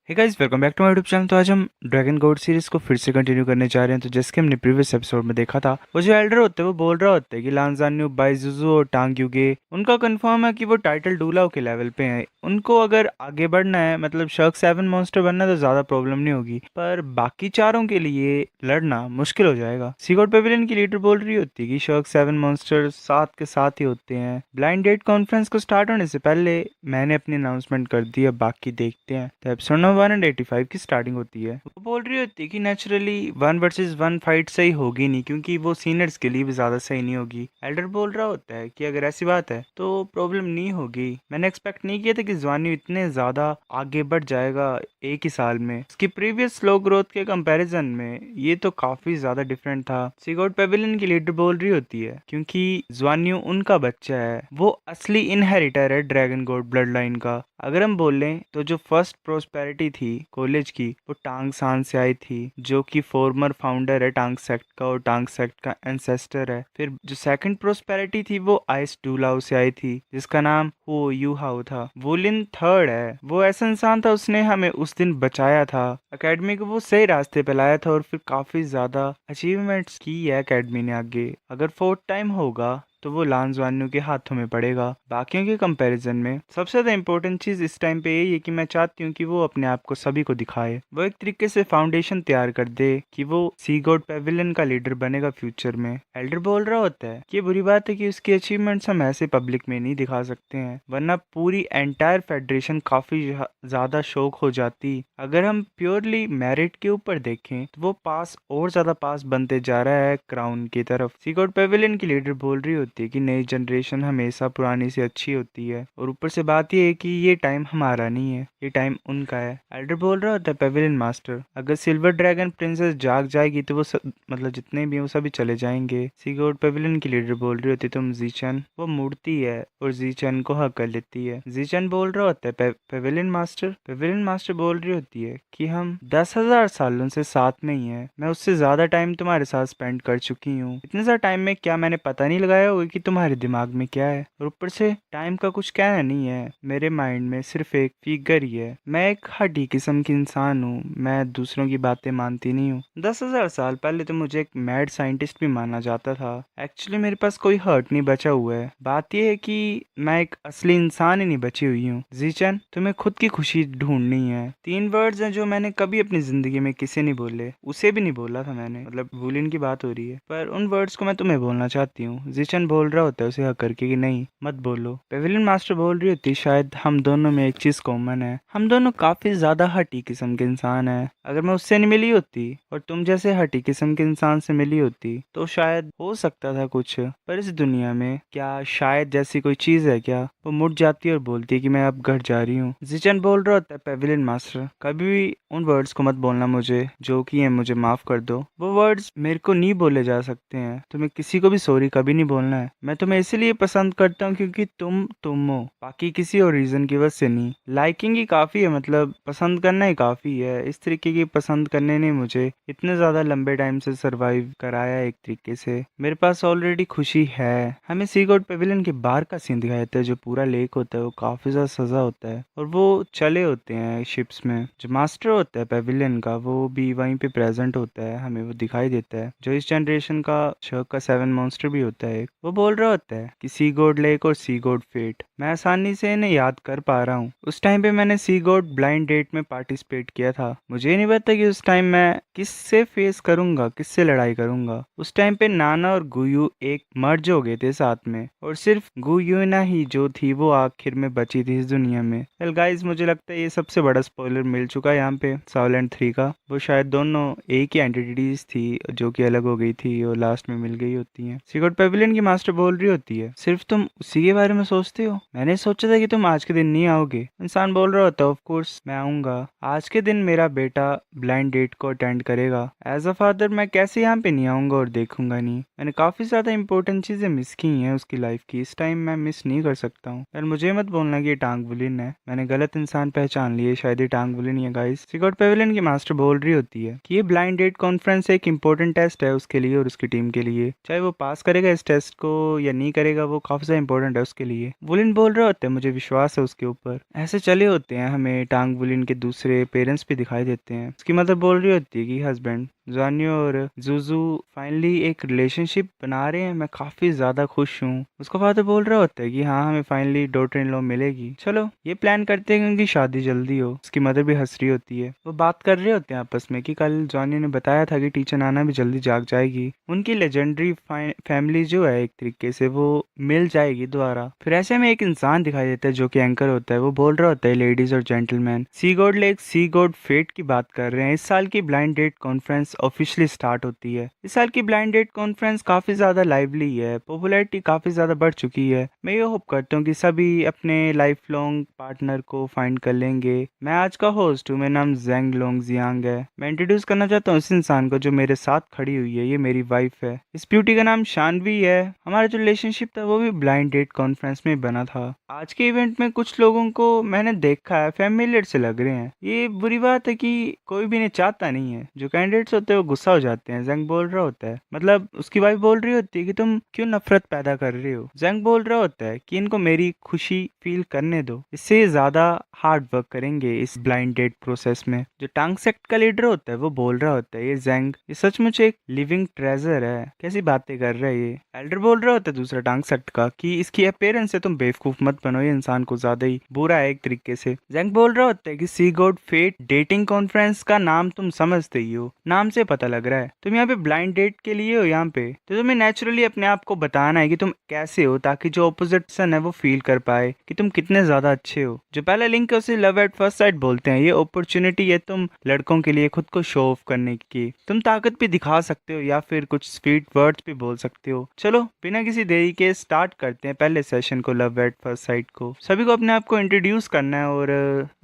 Hey guys, welcome back to my YouTube channel. तो आज हम ड्रैगन गॉड सीरीज को फिर से कंटिन्यू करने जा रहे हैं। तो जैसे कि हमने प्रीवियस एपिसोड में देखा था, वो जो एल्डर होते हैं वो बोल रहा होता है कि लांजान्यू, बाइजुजू और टांग युगे उनका कंफर्म है कि वो टाइटल डूलाओ के लेवल पे हैं। उनको अगर आगे बढ़ना है, मतलब शर्क 7 मॉन्स्टर बनना है, तो ज्यादा प्रॉब्लम नहीं होगी, पर बाकी चारों के लिए लड़ना मुश्किल हो जाएगा। सीगोड पेविलियन की लीडर बोल रही होती है कि शर्क 7 मॉन्स्टर साथ के साथ ही होते हैं। ब्लाइंड डेट कॉन्फ्रेंस को स्टार्ट होने से पहले मैंने अपनी अनाउंसमेंट कर दी है, बाकी देखते हैं। तो एपिसोड नंबर 185 की स्टार्टिंग होती है। वो बोल रही होती है कि नेचुरली 1 वर्सेस 1 फाइट सही होगी नहीं, क्योंकि वो सीनियर्स के लिए भी ज्यादा सही नहीं होगी। एल्डर बोल रहा होता है कि अगर ऐसी बात है तो प्रॉब्लम नहीं होगी। मैंने एक्सपेक्ट नहीं किया था कि ज्वान्यू इतने ज्यादा आगे बढ़ जाएगा एक ही साल में। उसकी प्रीवियस स्लो ग्रोथ के कंपैरिजन में ये तो काफी ज्यादा डिफरेंट था। सीगोड पेविलियन की लीडर बोल रही होती है क्योंकि ज्वान्यू उनका बच्चा है, वो असली इनहेरिटर है ड्रैगन गॉड ब्लड लाइन का। अगर हम बोलें तो जो फर्स्ट प्रोस्पेरिटी थी कॉलेज की, वो टांग सान से आई थी, जो कि फॉर्मर फाउंडर है टांग सेक्ट का और टांग सेक्ट का एंसेस्टर है। फिर जो सेकंड प्रोस्पेरिटी थी वो आइस डूलाओ से आई थी, जिसका नाम वो यू हाउ था। वुलिन थर्ड है, वो ऐसा इंसान था, उसने हमें उस दिन बचाया था, एकेडमी को वो सही रास्ते पे लाया था और फिर काफी ज्यादा अचीवमेंट्स की है एकेडमी ने आगे। अगर फोर्थ टाइम होगा तो वो लांजवान्यू के हाथों में पड़ेगा। बाकियों के कंपैरिजन में सबसे ज्यादा इंपॉर्टेंट चीज इस टाइम पे यही है कि मैं चाहती हूँ कि वो अपने आप को सभी को दिखाए, वो एक तरीके से फाउंडेशन तैयार कर दे कि वो सी गॉड पेविलियन का लीडर बनेगा फ्यूचर में। एल्डर बोल रहा होता है कि ये बुरी बात है कि उसकी अचीवमेंट्स हम ऐसे पब्लिक में नहीं दिखा सकते हैं, वरना पूरी एंटायर फेडरेशन काफी ज्यादा शौक हो जाती। अगर हम प्योरली मेरिट के ऊपर देखें तो वो पास और ज्यादा पास बनते जा रहा है क्राउन की तरफ। सी गॉड पेविलियन की लीडर बोल रही होती है कि नई जनरेशन हमेशा पुरानी से अच्छी होती है, और ऊपर से बात यह है कि ये टाइम हमारा नहीं है, ये टाइम उनका है। एल्डर बोल रहा होता है पेविलियन मास्टर, अगर सिल्वर ड्रैगन प्रिंसेस जाग जाएगी तो वो मतलब जितने भी हैं वो सभी चले जाएंगे। सी गॉड पेविलियन की लीडर बोल रही होती है तुम जीचन। वो मुड़ती है और जीचन को हक कर लेती है। जीचन बोल रहा होता है पेविलियन मास्टर। पेविलियन मास्टर बोल रही होती है कि हम 10,000 सालों से साथ में ही हैं, मैं उससे ज्यादा टाइम तुम्हारे साथ स्पेंड कर चुकी हूँ। इतने ज्यादा टाइम में क्या मैंने पता नहीं लगाया होगा कि तुम्हारे दिमाग में क्या है, और ऊपर से टाइम का कुछ कहना नहीं है, मेरे माइंड में सिर्फ एक फिगर ही है। मैं एक हड्डी किस्म की इंसान हूँ, मैं दूसरों की बातें मानती नहीं हूँ। 10,000 साल पहले तो मुझे एक मैड साइंटिस्ट भी माना जाता था। एक्चुअली मेरे पास कोई हर्ट नहीं बचा हुआ है, बात यह है कि मैं एक असली इंसान ही नहीं बची हुई हूँ। जीचन, तुम्हें खुद की खुशी ढूंढनी है। 3 वर्ड्स हैं जो मैंने कभी अपनी जिंदगी में किसी नहीं बोले, उसे भी नहीं बोला था मैंने, मतलब वुलिन की बात हो रही है, पर उन वर्ड्स को मैं तुम्हें बोलना चाहती हूँ। जीचन बोल रहा होता है उसे हक करके कि नहीं मत बोलो। पेविलियन मास्टर बोल रही होती शायद हम दोनों में एक चीज कॉमन है, हम दोनों काफी ज्यादा हटी किस्म के इंसान है। अगर मैं उससे नहीं मिली होती और तुम जैसे हटी किस्म के इंसान से मिली होती तो शायद हो सकता था कुछ, पर इस दुनिया में क्या शायद जैसी कोई चीज है क्या? वो मुड़ जाती है और बोलती है कि मैं अब घर जा रही हूँ। जीचन बोल रहा होता है पेविलियन मास्टर, कभी भी उन वर्ड्स को मत बोलना मुझे जो कि है, मुझे माफ कर दो। वो वर्ड्स मेरे को नहीं बोले जा सकते हैं, तुम्हें किसी को भी सॉरी कभी नहीं बोलना है। मैं तुम्हें इसीलिए पसंद करता हूँ क्योंकि तुम हो, बाकी किसी और रीजन की वजह से नहीं। लाइकिंग ही काफी है, मतलब पसंद करना ही काफी है। इस तरीके की पसंद करने ने मुझे इतने ज्यादा लंबे टाइम से सरवाइव कराया एक तरीके से। मेरे पास ऑलरेडी खुशी है। हमें सी गॉड पेविलियन के बाहर का सीन दिखाया जाता है, जो पूरा लेक होता है वो काफी ज्यादा सजा होता है और वो चले होते हैं शिप्स में। जो मास्टर होता है पेविलियन का वो भी वहीं पे प्रेजेंट होता है, हमें वो दिखाई देता है, जो इस जनरेशन का शर्क का 7 मॉन्स्टर भी होता है। वो बोल रहा होता है कि सी गॉड लेक और सी गॉड फेट, मैं आसानी से इन्हें याद कर पा रहा हूँ। उस टाइम पे मैंने सी गॉड ब्लाइंड डेट में पार्टिसिपेट किया था, मुझे नहीं पता कि उस टाइम मैं किससे फेस करूंगा, किससे लड़ाई करूंगा। उस टाइम पे नाना और गुयू एक मर्ज हो गए थे साथ में, और सिर्फ गुयूना ही जो थी वो आखिर में बची थी इस दुनिया में। वेल गाइस, मुझे लगता है ये सबसे बड़ा स्पॉइलर मिल चुका है यहाँ पे साइलेंट 3 का। वो शायद दोनों एक ही एंटिटीज थी जो कि अलग हो गई थी और लास्ट में मिल गई होती हैं। सी गॉड पेविलियन की मास्टर बोल रही होती है सिर्फ तुम उसी के बारे में सोचते हो, मैंने सोचा था कि तुम आज के दिन नहीं आओगे। इंसान बोल रहा होता है ऑफ कोर्स मैं आऊंगा, आज के दिन मेरा बेटा ब्लाइंड डेट को अटेंड करेगा। एज अ फादर मैं कैसे यहाँ पे नहीं आऊंगा और देखूंगा नहीं, मैंने काफी ज्यादा इंपॉर्टेंट चीजें मिस की हैं उसकी लाइफ की, इस टाइम मैं मिस नहीं कर सकता हूँ। यार मुझे मत बोलना कि ये टांग वुलिन है, मैंने गलत इंसान पहचान लिया, शायद ये टांग वुलिन ही है गाइस। सी गॉड पेविलियन की मास्टर बोल रही होती है कि ये ब्लाइंड डेट कॉन्फ्रेंस एक इंपॉर्टेंट टेस्ट है उसके लिए और उसकी टीम के लिए, चाहे वो पास करेगा इस टेस्ट को या नहीं करेगा वो काफी ज्यादा इंपॉर्टेंट है उसके लिए। वुलिन बोल रहे होते हैं मुझे विश्वास है उसके ऊपर। ऐसे चले होते हैं हमें टांग वुलिन के दूसरे पेरेंट्स भी दिखाई देते हैं। उसकी मदर बोल रही होती है कि हस्बैंड ज़ुआनियो और जुजू फाइनली एक रिलेशनशिप बना रहे हैं, मैं काफी ज्यादा खुश हूँ। उसका फादर बोल रहा होता है कि हाँ हमें फाइनली डॉटर इन लॉ मिलेगी, चलो ये प्लान करते हैं कि उनकी शादी जल्दी हो। उसकी मदर भी हंस रही होती है। वो बात कर रहे होते हैं आपस में कि कल ज़ुआनियो ने बताया था कि टीचर नाना भी जल्दी जाग जाएगी, उनकी लेजेंडरी फैमिली जो है एक तरीके से वो मिल जाएगी दोबारा। फिर ऐसे में एक इंसान दिखाई देता है जो कि एंकर होता है। वो बोल रहा होता है लेडीज और जेंटलमैन, सी गॉड लेक सी गॉड फेट की बात कर रहे हैं। इस साल की blind date conference officially start होती है। इस साल की ब्लाइंड डेट कॉन्फ्रेंस काफी ज्यादा लाइवली है, पॉपुलैरिटी काफी ज्यादा बढ़ चुकी है। मैं ये होप करता हूँ कि सभी अपने लाइफ लॉन्ग पार्टनर को फाइंड कर लेंगे। मैं आज का होस्ट हूँ, मेरा नाम जेंग लोंग जियांग है। मैं इंट्रोड्यूस करना चाहता हूँ इस इंसान को जो मेरे साथ खड़ी हुई है। ये मेरी वाइफ है। इस ब्यूटी का नाम शानवी है। हमारा जो रिलेशनशिप था वो भी ब्लाइंड डेट कॉन्फ्रेंस में बना था। आज के इवेंट में कुछ लोगों को मैंने देखा है, फेमिलियर से लग रहे हैं। ये बुरी बात है कि कोई भी इन्हें चाहता नहीं है। जो कैंडिडेट्स होते हैं वो गुस्सा हो जाते हैं। जंग बोल रहा होता है, मतलब उसकी वाइफ बोल रही होती है कि तुम क्यों नफरत पैदा कर रहे हो। जंग बोल रहा होता है कि इनको मेरी खुशी फील करने दो, इससे ज्यादा हार्ड वर्क करेंगे इस ब्लाइंड डेट प्रोसेस में। जो टांग सेक्ट का लीडर होता है वो बोल रहा होता है, ये जंग ये सचमुच एक लिविंग ट्रेजर है, कैसी बातें कर रहा है ये। एल्डर बोल रहा होता है दूसरा टांग सेक्ट का कि इसकी अपीयरेंस से तुम बेवकूफ मत बनो, ये इंसान को ज्यादा ही बुरा है एक तरीके से। जंग बोल रहा होता है कि सी गॉड फेट डेटिंग कॉन्फ्रेंस का नाम तुम समझते ही हो, नाम से पता लग रहा है तुम यहाँ पे ब्लाइंड डेट के लिए हो। यहाँ पे तो तुम्हें नेचुरली अपने आप को बताना है कि तुम कैसे हो, ताकि जो ऑपोजिशन है वो फील कर पाए कि तुम कितने ज्यादा अच्छे हो। जो पहला लिंक है उसे लव एट फर्स्ट साइट बोलते हैं। ये अपॉर्चुनिटी है तुम लड़कों के लिए खुद को शो ऑफ करने की। तुम ताकत भी दिखा सकते हो या फिर कुछ स्वीट वर्ड्स भी बोल सकते हो। चलो बिना किसी देरी के स्टार्ट करते हैं पहले सेशन को, लव एट फर्स्ट साइट को। सभी को अपने आप को इंट्रोड्यूस करना है और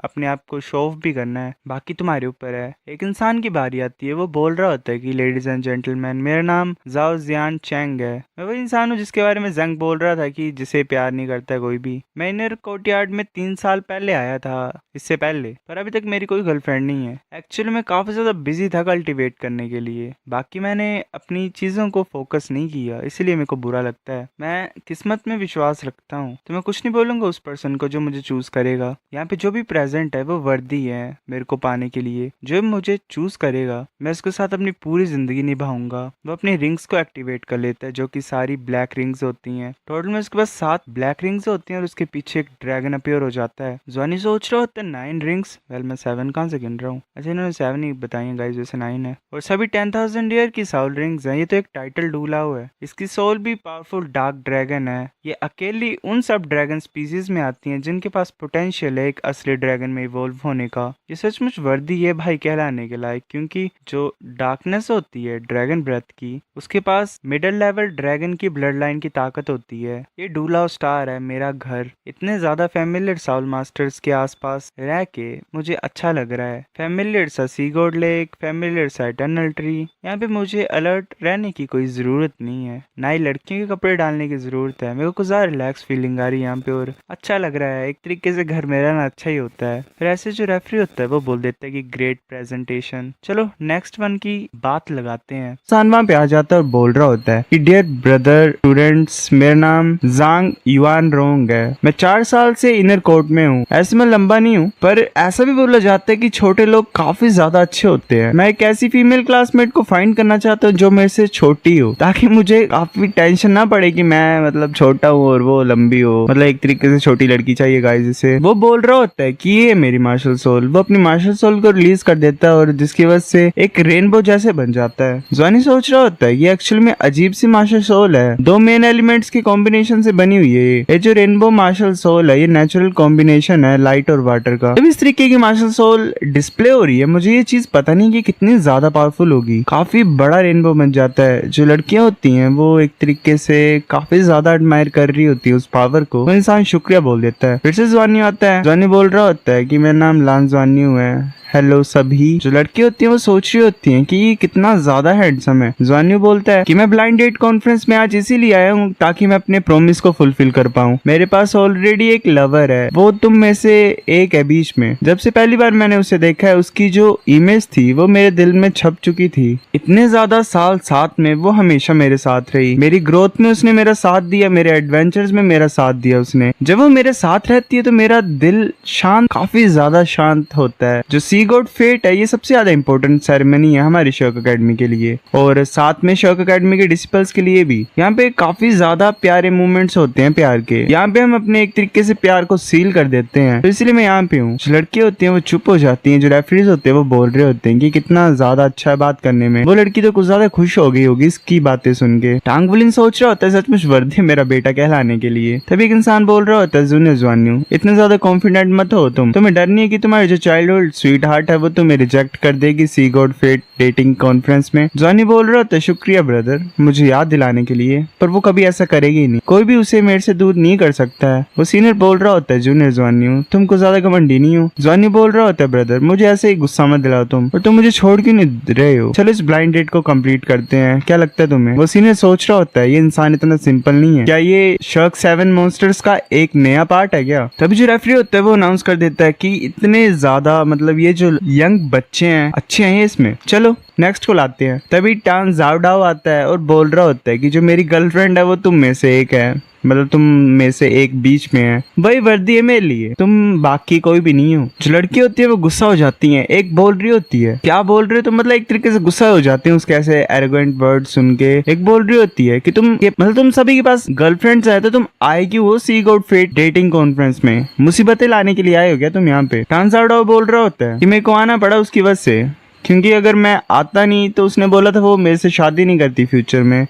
अपने आप को शो ऑफ भी करना है, बाकी तुम्हारे ऊपर है। एक इंसान की बारी आती है। वो बोल रहा होता है कि लेडीज एंड जेंटलमैन, मेरा नाम जाओ जियान चैंग है। मैं वही इंसान हूँ जिसके बारे में जंग बोल रहा था कि जिसे प्यार नहीं करता कोई भी। मैं इनर कोर्टयार्ड में 3 साल पहले आया था इससे पहले, पर अभी तक मेरी कोई गर्लफ्रेंड नहीं है। एक्चुअली मैं काफी ज्यादा बिजी था कल्टीवेट करने के लिए, बाकी मैंने अपनी चीजों को फोकस नहीं किया, इसलिए मेरे को बुरा लगता है। मैं किस्मत में विश्वास रखता हूँ, तो मैं कुछ नहीं बोलूंगा उस पर्सन को जो मुझे चूज करेगा। यहाँ पे जो भी प्रेजेंट है वो वर्दी है मेरे को पाने के लिए। जो मुझे चूज करेगा मैं उसके साथ अपनी पूरी जिंदगी निभाऊंगा। वो अपनी रिंग्स को एक्टिवेट कर लेता है जो कि सारी ब्लैक रिंग्स होती हैं। टोटल में उसके पास 7 ब्लैक रिंग्स होती हैं और उसके पीछे एक ड्रैगन अपीयर हो जाता है। जॉनी सोच रहा होता है 9 रिंग्स। वेल मैं 7 कहाँ से गिन रहा हूँ। अच्छा इन्होंने 7 ही बताई है गाइस, वैसे 9 है। और सभी 10,000 ईयर की सोल रिंग्स हैं। ये तो एक टाइटल डूला हुआ है। इसकी सोल भी पावरफुल डार्क ड्रैगन है। ये अकेली उन सब ड्रैगन स्पीसीज में आती हैं जिनके पास पोटेंशियल है एक असली ड्रैगन में इवॉल्व होने का। ये सचमुच वर्दी है भाई कहलाने के लायक, क्योंकि जो डार्कनेस होती है ड्रैगन ब्रेथ की, उसके पास मिडिल लेवल ड्रैगन की ब्लड लाइन की ताकत होती है। ये डूला स्टार है मेरा घर। इतने ज्यादा फेमिलियर साउल मास्टर्स के आसपास रह के मुझे अच्छा लग रहा है। फेमिलियर सा सी गॉड लेक, फेमिलियर सा इटर्नल ट्री। यहाँ पे मुझे अलर्ट रहने की कोई जरूरत नहीं है, ना ही लड़कियों के कपड़े डालने की जरूरत है। मेरे को ज्यादा रिलैक्स फीलिंग आ रही है यहाँ पे और अच्छा लग रहा है। एक तरीके से घर में रहना अच्छा ही होता है। फिर ऐसे जो रेफरी होता है वो बोल देता है कि ग्रेट प्रेजेंटेशन। चलो नेक्स्ट वन की बात लगाते हैं। इंसान वहाँ पे आ जाता है और बोल रहा होता है कि डियर ब्रदर स्टूडेंट्स, मेरा नाम जांग युआन रोंग है। मैं 4 साल से इनर कोर्ट में हूँ। ऐसे मैं लंबा नहीं हूँ, पर ऐसा भी बोला जाता है कि छोटे लोग काफी ज्यादा अच्छे होते हैं। मैं एक ऐसी फीमेल क्लासमेट को फाइंड करना चाहता हूँ जो मेरे से छोटी हो, ताकि मुझे काफी टेंशन ना पड़े कि मैं मतलब छोटा हूँ और वो लंबी हो। मतलब एक तरीके से छोटी लड़की चाहिए गाइस इसे। वो बोल रहा होता है कि ये मेरी मार्शल सोल। वो अपनी मार्शल सोल को रिलीज कर देता है और जिसकी वजह से एक रेनबो जैसे बन जाता है। जॉनी सोच रहा होता है ये एक्चुअली में अजीब सी मार्शल सोल है, 2 मेन एलिमेंट्स के कॉम्बिनेशन से बनी हुई है। ये जो रेनबो मार्शल सोल है ये नेचुरल कॉम्बिनेशन है लाइट और वाटर का। जब इस तरीके की मार्शल सोल डिस्प्ले हो रही है, मुझे ये चीज पता नहीं कि कितनी ज्यादा पावरफुल होगी। काफी बड़ा रेनबो बन जाता है। जो लड़कियां होती हैं वो एक तरीके से काफी ज्यादा एडमायर कर रही होती है उस पावर को। वो इंसान शुक्रिया बोल देता है। फिर से जॉनी आता है। जॉनी बोल रहा होता है कि मेरा नाम लान जॉनी है। हेलो सभी। जो लड़की होती है वो सोच रही होती है कि ये कितना ज्यादा हैंडसम है। जुआन्यू बोलता है कि मैं ब्लाइंड डेट कॉन्फ्रेंस में आज इसीलिए आया हूँ ताकि मैं अपने प्रॉमिस को फुलफिल कर पाऊँ। मेरे पास ऑलरेडी एक लवर है, वो तुम में से एक है बीच में। जब से पहली बार मैंने उसे देखा है उसकी जो इमेज थी वो मेरे दिल में छप चुकी थी। इतने ज्यादा साल साथ में वो हमेशा मेरे साथ रही। मेरी ग्रोथ में उसने मेरा साथ दिया, मेरे एडवेंचर्स में मेरा साथ दिया उसने। जब वो मेरे साथ रहती है तो मेरा दिल शांत, काफी ज्यादा शांत होता है। जो सी गॉड फेट है ये सबसे ज्यादा इंपॉर्टेंट सेरेमनी है हमारी शर्क अकेडमी के लिए और साथ में शर्क अकेडमी के डिसिपल्स के लिए भी। यहाँ पे काफी ज्यादा प्यारे मूवमेंट्स होते हैं प्यार के। यहाँ पे हम अपने एक तरीके से प्यार को सील कर देते हैं, तो इसलिए मैं यहाँ पे हूँ। जो लड़कियां होती हैं वो चुप हो जाती हैं, जो रेफरीज होते हैं वो बोल रहे होते हैं कि कितना ज्यादा अच्छा है बात करने में। वो लड़की तो कुछ ज्यादा खुश हो गई होगी इसकी बातें सुन के। टांगवुलिन सोच रहा होता है सचमुच वर्दी है मेरा बेटा कहलाने के लिए। तभी एक इंसान बोल रहा होता है जूनियर जुआन्यू, इतने ज्यादा कॉन्फिडेंट मत हो तुम्हें डर नहीं है कि तुम्हारी जो चाइल्डहुड स्वीट हार्ट है वो तुम्हें रिजेक्ट कर देगी सी गॉड फेट डेटिंग कॉन्फ्रेंस में। जुआन्यू बोल रहा होता है शुक्रिया ब्रदर मुझे याद दिलाने के लिए, पर वो कभी ऐसा करेगी नहीं। कोई भी उसे मेरे से दूर नहीं कर सकता है। वो सीनियर बोल रहा होता है जूनियर जुआन्यू तुम कुछ ज्यादा घमंडी नहीं हो। जुआन्यू बोल रहा होता है ब्रदर मुझे ऐसे ही गुस्सा मत दिलाओ तुम, और तुम मुझे छोड़ क्यों नहीं रहे हो। चलो इस ब्लाइंड डेट को कंप्लीट करते हैं, क्या लगता है तुम्हें। वो सीनियर सोच रहा होता है ये इंसान इतना सिंपल नहीं है, क्या ये शर्क 7 मॉन्स्टर्स का एक नया पार्ट है क्या। तभी जो रेफरी होता है वो अनाउंस कर देता है कि इतने ज्यादा मतलब ये जो यंग बच्चे हैं अच्छे हैं इसमें, चलो नेक्स्ट को लाते हैं। तभी टान जाओडाओ आता है और बोल रहा होता है कि जो मेरी गर्लफ्रेंड है वो तुम में से एक है, मतलब तुम में से एक बीच में है, वही वर्दी है मेरे लिए, तुम बाकी कोई भी नहीं हो। जो लड़की होती है वो गुस्सा हो जाती है। एक बोल रही होती है क्या बोल रहे हो तो मतलब एक तरीके से गुस्सा हो जाते हैं उसके ऐसे एरोगेंट वर्ड सुन के। एक बोल रही होती है कि तुम मतलब तुम सभी के पास गर्लफ्रेंड्स है तो तुम आए क्यों हो सी गॉड फेट डेटिंग कॉन्फ्रेंस में, मुसीबतें लाने के लिए आए हो क्या तुम यहाँ पे। टांजाओडाओ बोल रहा होता है कि मेरे को आना पड़ा उसकी वजह से, क्योंकि अगर मैं आता नहीं तो उसने बोला था वो मेरे से शादी नहीं करती फ्यूचर में,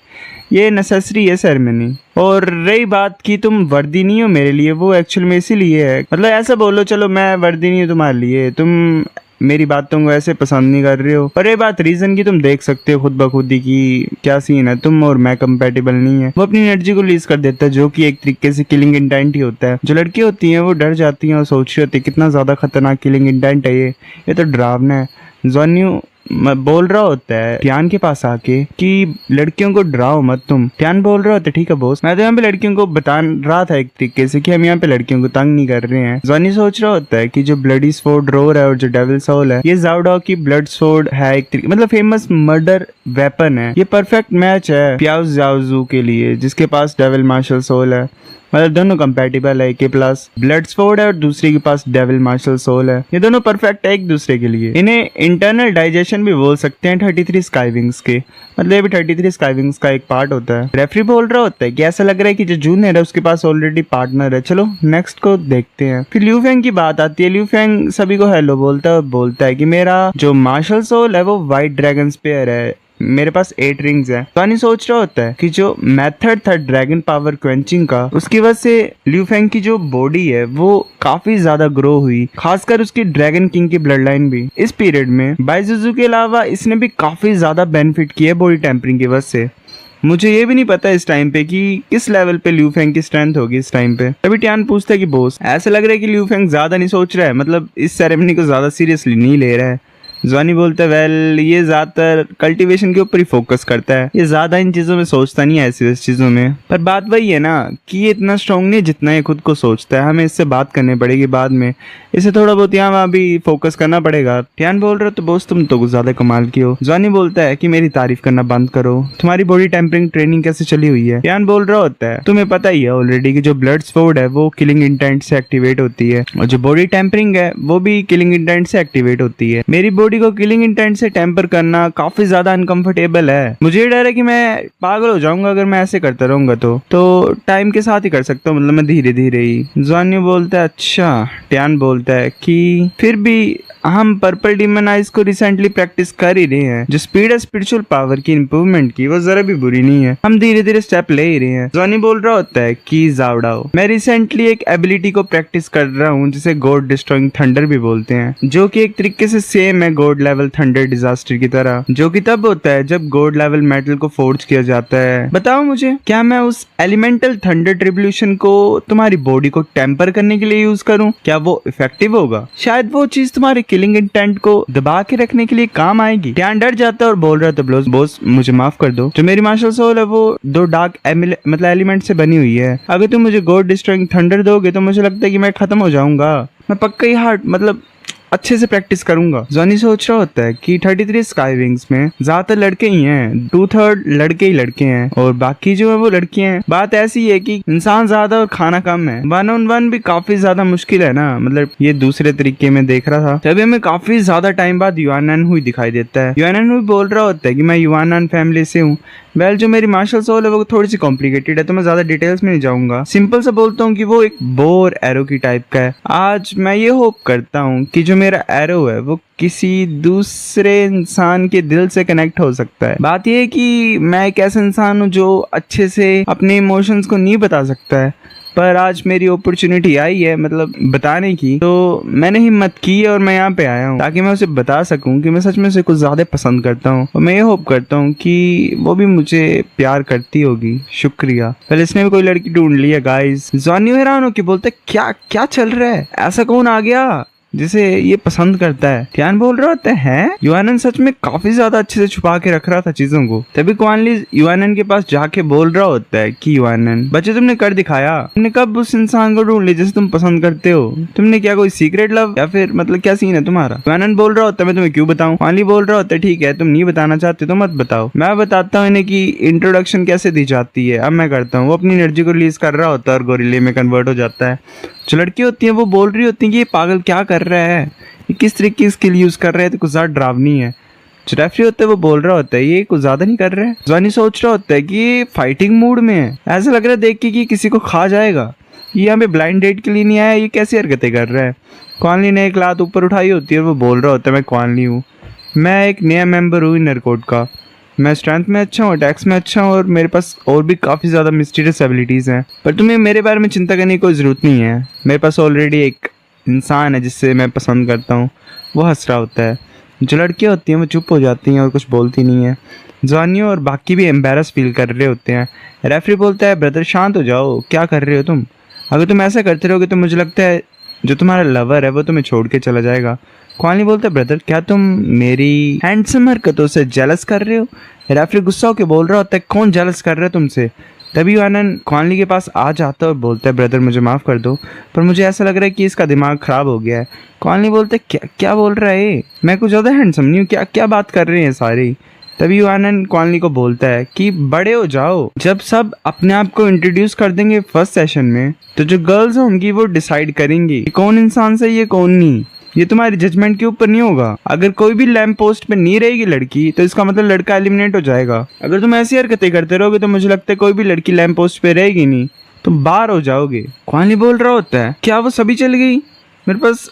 ये नेसेसरी है सेरेमनी। और रही बात कि तुम वर्दी नहीं हो मेरे लिए, वो एक्चुअल में इसीलिए है, मतलब ऐसा बोलो चलो मैं वर्दी नहीं हूँ तुम्हारे लिए, तुम मेरी बातों को ऐसे पसंद नहीं कर रहे हो। पर ये बात रीजन की तुम देख सकते हो खुद ब खुद ही कि क्या सीन है, तुम और मैं कंपेटेबल नहीं है। वो अपनी एनर्जी को रिलीज कर देता है जो कि एक तरीके से किलिंग इंटेंट ही होता है। जो लड़की होती हैं वो डर जाती हैं और सोच रही होती है कितना ज्यादा खतरनाक किलिंग इंटेंट है ये तो डरावना है। जुआन्यू बोल रहा होता है टियान के पास आके कि लड़कियों को डराओ मत तुम। टियान बोल रहा होता है ठीक है बॉस, मैं तो यहाँ पे लड़कियों को बता रहा था एक तरीके से कि हम यहाँ पे लड़कियों को तंग नहीं कर रहे हैं। जुआन्यू सोच रहा होता है कि जो ब्लडी स्वॉर्ड रोर है और जो डेविल सोल है ये जाओडाओ की ब्लड स्वॉर्ड है, एक तरीके मतलब फेमस मर्डर वेपन है। ये परफेक्ट मैच है प्याओ जाओजू के लिए जिसके पास डेविल मार्शल सोल है, मतलब दोनों कंपैटिबल है। एक के पास ब्लड स्वॉर्ड है और दूसरे के पास डेविल मार्शल सोल है, ये दोनों परफेक्ट है एक दूसरे के लिए। इन्हें इंटरनल डाइजेशन भी बोल सकते हैं 33 स्काईविंग्स के, मतलब ये भी 33 स्काईविंग्स का एक पार्ट होता है। रेफरी बोल रहा होता है कि ऐसा लग रहा है कि जो जूनियर है उसके पास ऑलरेडी पार्टनर है, चलो नेक्स्ट को देखते हैं। फिर ल्यू फेंग की बात आती है। ल्यू फेंग सभी को हेलो बोलता है और बोलता है कि मेरा जो मार्शल सोल है वो व्हाइट ड्रैगन स्पेयर है, मेरे पास 8 रिंग्स है। टॉनी सोच रहा होता है कि जो मेथड था ड्रैगन पावर क्वेंचिंग का उसकी वजह से ल्यू फेंग की जो बॉडी है वो काफी ज्यादा ग्रो हुई, खासकर उसकी ड्रैगन किंग की ब्लड लाइन भी। इस पीरियड में बाइजुजू के अलावा इसने भी काफी ज्यादा बेनिफिट किया बॉडी टेम्परिंग की वजह से। मुझे ये भी नहीं पता इस टाइम पे कि किस लेवल पे ल्यू फेंग की स्ट्रेंथ होगी इस टाइम पे। तभी टियान पूछता है कि बॉस ऐसा लग रहा है कि ल्यू फेंग ज्यादा नहीं सोच रहा है, मतलब इस सेरेमनी को ज्यादा सीरियसली नहीं ले रहा है। जुआनी बोलता है वेल ये ज्यादातर कल्टीवेशन के ऊपर ही फोकस करता है, ये ज्यादा इन चीजों में सोचता नहीं है ऐसी चीजों में। पर बात वही है ना कि ये इतना स्ट्रांग नहीं जितना ये खुद को सोचता है, हमें इससे बात करनी पड़ेगी बाद में, इसे थोड़ा बहुत यहाँ वहाँ भी फोकस करना पड़ेगा। टियान बोल रहे हो तो बोस तुम तो कुछ ज्यादा कमाल की हो। जुआनी बोलता है कि मेरी तारीफ करना बंद करो, तुम्हारी बॉडी टेम्परिंग ट्रेनिंग कैसे चली हुई है। टियान बोल रहा होता है तुम्हें पता ही है ऑलरेडी कि जो ब्लड स्वॉर्ड है वो किलिंग इंटेंट से एक्टिवेट होती है और जो बॉडी टेम्परिंग है वो भी किलिंग इंटेंट से एक्टिवेट होती है। मेरी बॉडी को किलिंग इंटेंट से टेम्पर करना काफी ज्यादा अनकंफर्टेबल है, मुझे डर है कि मैं पागल हो जाऊंगा अगर मैं ऐसे करता रहूंगा तो टाइम के साथ ही कर सकता हूँ, मतलब मैं धीरे धीरे ही। जुआन्यू बोलता है अच्छा। टियान बोलता है कि फिर भी हम पर्पल डीमन आइज को रिसेंटली प्रैक्टिस कर ही रहे हैं, जो स्पीड है स्पिरिचुअल पावर की इंप्रूवमेंट की वो जरा भी बुरी नहीं है, हम धीरे धीरे स्टेप ले ही रहे हैं। जुआनी बोल रहा होता है कि जाओडाओ मैं रिसेंटली एक एबिलिटी को प्रैक्टिस कर रहा हूँ जिसे गॉड डिस्ट्रॉइंग थंडर भी बोलते हैं, जो कि एक तरीके से सेम है गोड लेवल थंडर डिजास्टर की तरह, जो कि तब होता है जब गोड लेवल मेटल को फोर्ज किया जाता है। बताओ मुझे, क्या मैं उस एलिमेंटल थंडर ट्रिब्यूलेशन को तुम्हारी बॉडी को टेम्पर करने के लिए यूज करूं? क्या वो इफेक्टिव होगा? शायद वो चीज तुम्हारे किलिंग इंटेंट को दबा के रखने के लिए काम आएगी। ध्यान डर जाता है और बोल रहा था, बॉस मुझे माफ कर दो, जो मेरी मार्शल सोल है वो 2 डार्क मतलब एलिमेंट से बनी हुई है। अगर तुम मुझे गॉड डिस्ट्रॉइंग थंडर दोगे तो मुझे लगता है कि मैं खत्म हो जाऊंगा। मैं पक्का ही हार्ड मतलब अच्छे से प्रैक्टिस करूंगा। जॉनी सोच रहा होता है कि 33 स्काई विंग्स में ज्यादातर लड़के ही हैं, 2/3 लड़के ही लड़के हैं और बाकी जो है वो लड़कियां हैं। बात ऐसी है कि इंसान ज्यादा और खाना कम है। 1-on-1 भी काफी ज्यादा मुश्किल है ना, मतलब ये दूसरे तरीके में देख रहा था। तभी हमें काफी ज्यादा टाइम बाद युआनन हुई दिखाई देता है। युआनन हुई बोल रहा होता है कि मैं युआनन फैमिली से हूँ। वेल, जो मेरी मार्शल सोल है वो थोड़ी सी कॉम्प्लिकेटेड है, तो मैं ज्यादा डिटेल्स में नहीं जाऊंगा। सिंपल सा बोलता हूँ कि वो एक बोर एरो की टाइप का है। आज मैं ये होप करता हूँ कि जो मेरा एरो है वो किसी दूसरे इंसान के दिल से कनेक्ट हो सकता है। बात यह है कि मैं एक ऐसा इंसान हूँ जो अच्छे से अपने इमोशंस को नहीं बता सकता है, पर आज मेरी अपॉर्चुनिटी आई है मतलब बताने की, तो मैंने हिम्मत की है और मैं यहाँ पे आया हूँ ताकि मैं उसे बता सकूं कि मैं सच में उसे कुछ ज्यादा पसंद करता हूँ और मैं ये होप करता हूँ कि वो भी मुझे प्यार करती होगी। शुक्रिया। पहले इसने भी कोई लड़की ढूंढ ली है गाइस। जॉनी हैरान होकर बोलते, क्या क्या चल रहा है? ऐसा कौन आ गया जिसे ये पसंद करता है? ध्यान बोल रहा होता है युआनन सच में काफी ज्यादा अच्छे से छुपा के रख रहा था चीजों को। तभी क्वान ली युआनन के पास जाके बोल रहा होता है कि युआनन बच्चे तुमने कर दिखाया, तुमने कब उस इंसान को ढूंढ लिया जिसे तुम पसंद करते हो? तुमने क्या कोई सीक्रेट लव या फिर मतलब क्या सीन है तुम्हारा? युआनन बोल रहा होता है मैं तुम्हें क्यों बताऊं? क्वान ली बोल रहा होता है ठीक है, तुम नहीं बताना चाहते तो मत बताओ, मैं बताता हूँ इन्हें कि इंट्रोडक्शन कैसे दी जाती है। अब मैं करता हूँ। वो अपनी एनर्जी को रिलीज कर रहा होता है और गोरिल्ले में कन्वर्ट हो जाता है। जो लड़की होती है वो बोल रही होती है कि ये पागल क्या कर रहा है, ये किस तरीके की स्किल यूज कर रहा है, तो कुछ ज्यादा डरावनी है। जो रेफरी होता है वो बोल रहा होता है ये कुछ ज्यादा नहीं कर रहा है। जॉनी सोच रहा होता है कि ये फाइटिंग मूड में है, ऐसा लग रहा है देख के कि किसी को खा जाएगा। ये यहाँ पे ब्लाइंड डेट के लिए नहीं आया, ये कैसी हरकतें कर रहा है। क्वानली ने एक लात ऊपर उठाई होती है और वो बोल रहा होता है मैं क्वानली हूँ, मैं एक नया मेंबर हूँ इनर कोड का, मैं स्ट्रेंथ में अच्छा हूँ, अटैक्स में अच्छा हूँ और मेरे पास और भी काफ़ी ज़्यादा मिस्टीरियस एबिलिटीज़ हैं, पर तुम्हें मेरे बारे में चिंता करने की कोई ज़रूरत नहीं है। मेरे पास ऑलरेडी एक इंसान है जिससे मैं पसंद करता हूँ। वो हंस रहा होता है। जो लड़कियाँ होती हैं वो चुप हो जाती हैं और कुछ बोलती नहीं है। जॉनी और बाकी भी एम्बेरस फील कर रहे होते हैं। रेफरी बोलता है ब्रदर शांत हो जाओ, क्या कर रहे हो तुम? अगर तुम ऐसा करते रहोगे तो मुझे लगता है जो तुम्हारा लवर है वो तुम्हें छोड़ के चला जाएगा। क्वानली बोलता है ब्रदर क्या तुम मेरी हैंडसम हरकतों से जेलस कर रहे हो? रेफरी गुस्सा होकर बोल रहा होता है कौन जेलस कर रहा है तुमसे? तभी आनंद क्वानली के पास आ जाता है और बोलता है ब्रदर मुझे माफ़ कर दो, पर मुझे ऐसा लग रहा है कि इसका दिमाग ख़राब हो गया है। क्वानली बोलते है क्या क्या बोल रहा है, मैं कुछ ज़्यादा हैंडसम नहीं हूँ, क्या क्या बात कर रहे हैं सारी? तभी आनंद क्वानली को बोलता है कि बड़े हो जाओ, जब सब अपने आप को इंट्रोड्यूस कर देंगे फर्स्ट सेशन में तो जो गर्ल्स होंगी वो डिसाइड करेंगी कौन इंसान सही है कौन नहीं। ये तुम्हारी जजमेंट के ऊपर नहीं होगा। अगर कोई भी लैंप पोस्ट पे नहीं रहेगी लड़की तो इसका मतलब लड़का एलिमिनेट हो जाएगा। अगर तुम ऐसी हरकतें करते रहोगे तो मुझे लगता है कोई भी लड़की लैंप पोस्ट पे रहेगी नहीं, तुम बाहर हो जाओगे। क्वानली बोल रहा होता है क्या वो सभी चल गई? मेरे पास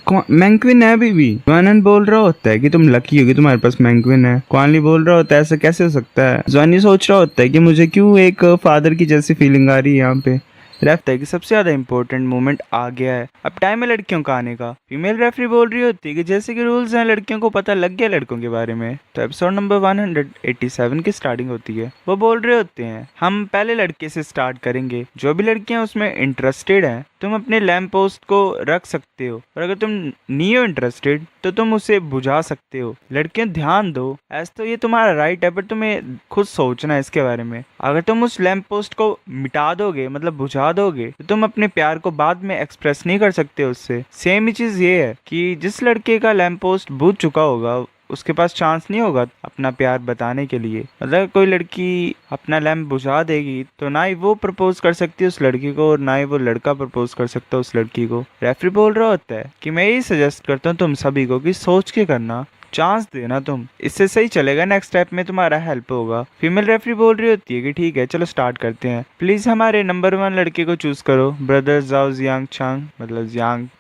मैंक्विन है अभी भी। आनंद बोल रहा होता है कि तुम लकी होगी तुम्हारे पास मैंक्विन है। क्वानली बोल रहा होता है ऐसा कैसे हो सकता है? जॉनी सोच रहा होता है कि मुझे क्यों एक फादर की जैसी फीलिंग आ रही है यहाँ पे। रेफरी कि सबसे ज्यादा इंपॉर्टेंट मोमेंट आ गया है, अब टाइम है लड़कियों का आने का। फीमेल रेफरी बोल रही होती है कि जैसे कि रूल्स हैं लड़कियों को पता लग गया लड़कों के बारे में। तो एपिसोड नंबर 187 की स्टार्टिंग होती है। वो बोल रहे होते हैं हम पहले लड़के से स्टार्ट करेंगे, जो भी लड़कियां उसमें इंटरेस्टेड हैं तुम अपने लैंप पोस्ट को रख सकते हो, और अगर तुम नहीं हो इंटरेस्टेड तो तुम उसे बुझा सकते हो। लड़कियां ध्यान दो, ऐसा तो ये तुम्हारा राइट है पर तुम्हें खुद सोचना है इसके बारे में। अगर तुम उस लैंप पोस्ट को मिटा दोगे मतलब बुझा दोगे तो तुम अपने प्यार को बाद में एक्सप्रेस नहीं कर सकते उससे। सेम ही चीज ये है कि जिस लड़के का लैंप पोस्ट बुझ चुका होगा उसके पास चांस नहीं होगा अपना प्यार बताने के लिए। मतलब कोई लड़की अपना लैंप बुझा देगी तो ना ही वो प्रपोज कर सकती है उस लड़की को और ना ही वो लड़का प्रपोज कर सकता है उस लड़की को। रेफरी बोल रहा होता है कि मैं यही सजेस्ट करता हूँ तुम सभी को कि सोच के करना, चांस देना, तुम इससे सही चलेगा, नेक्स्ट स्टेप में तुम्हारा हेल्प होगा। फीमेल रेफरी बोल रही होती है कि ठीक है चलो स्टार्ट करते हैं, प्लीज हमारे नंबर 1 लड़के को चूज करो, ब्रदर जाओ जियांग चांग मतलब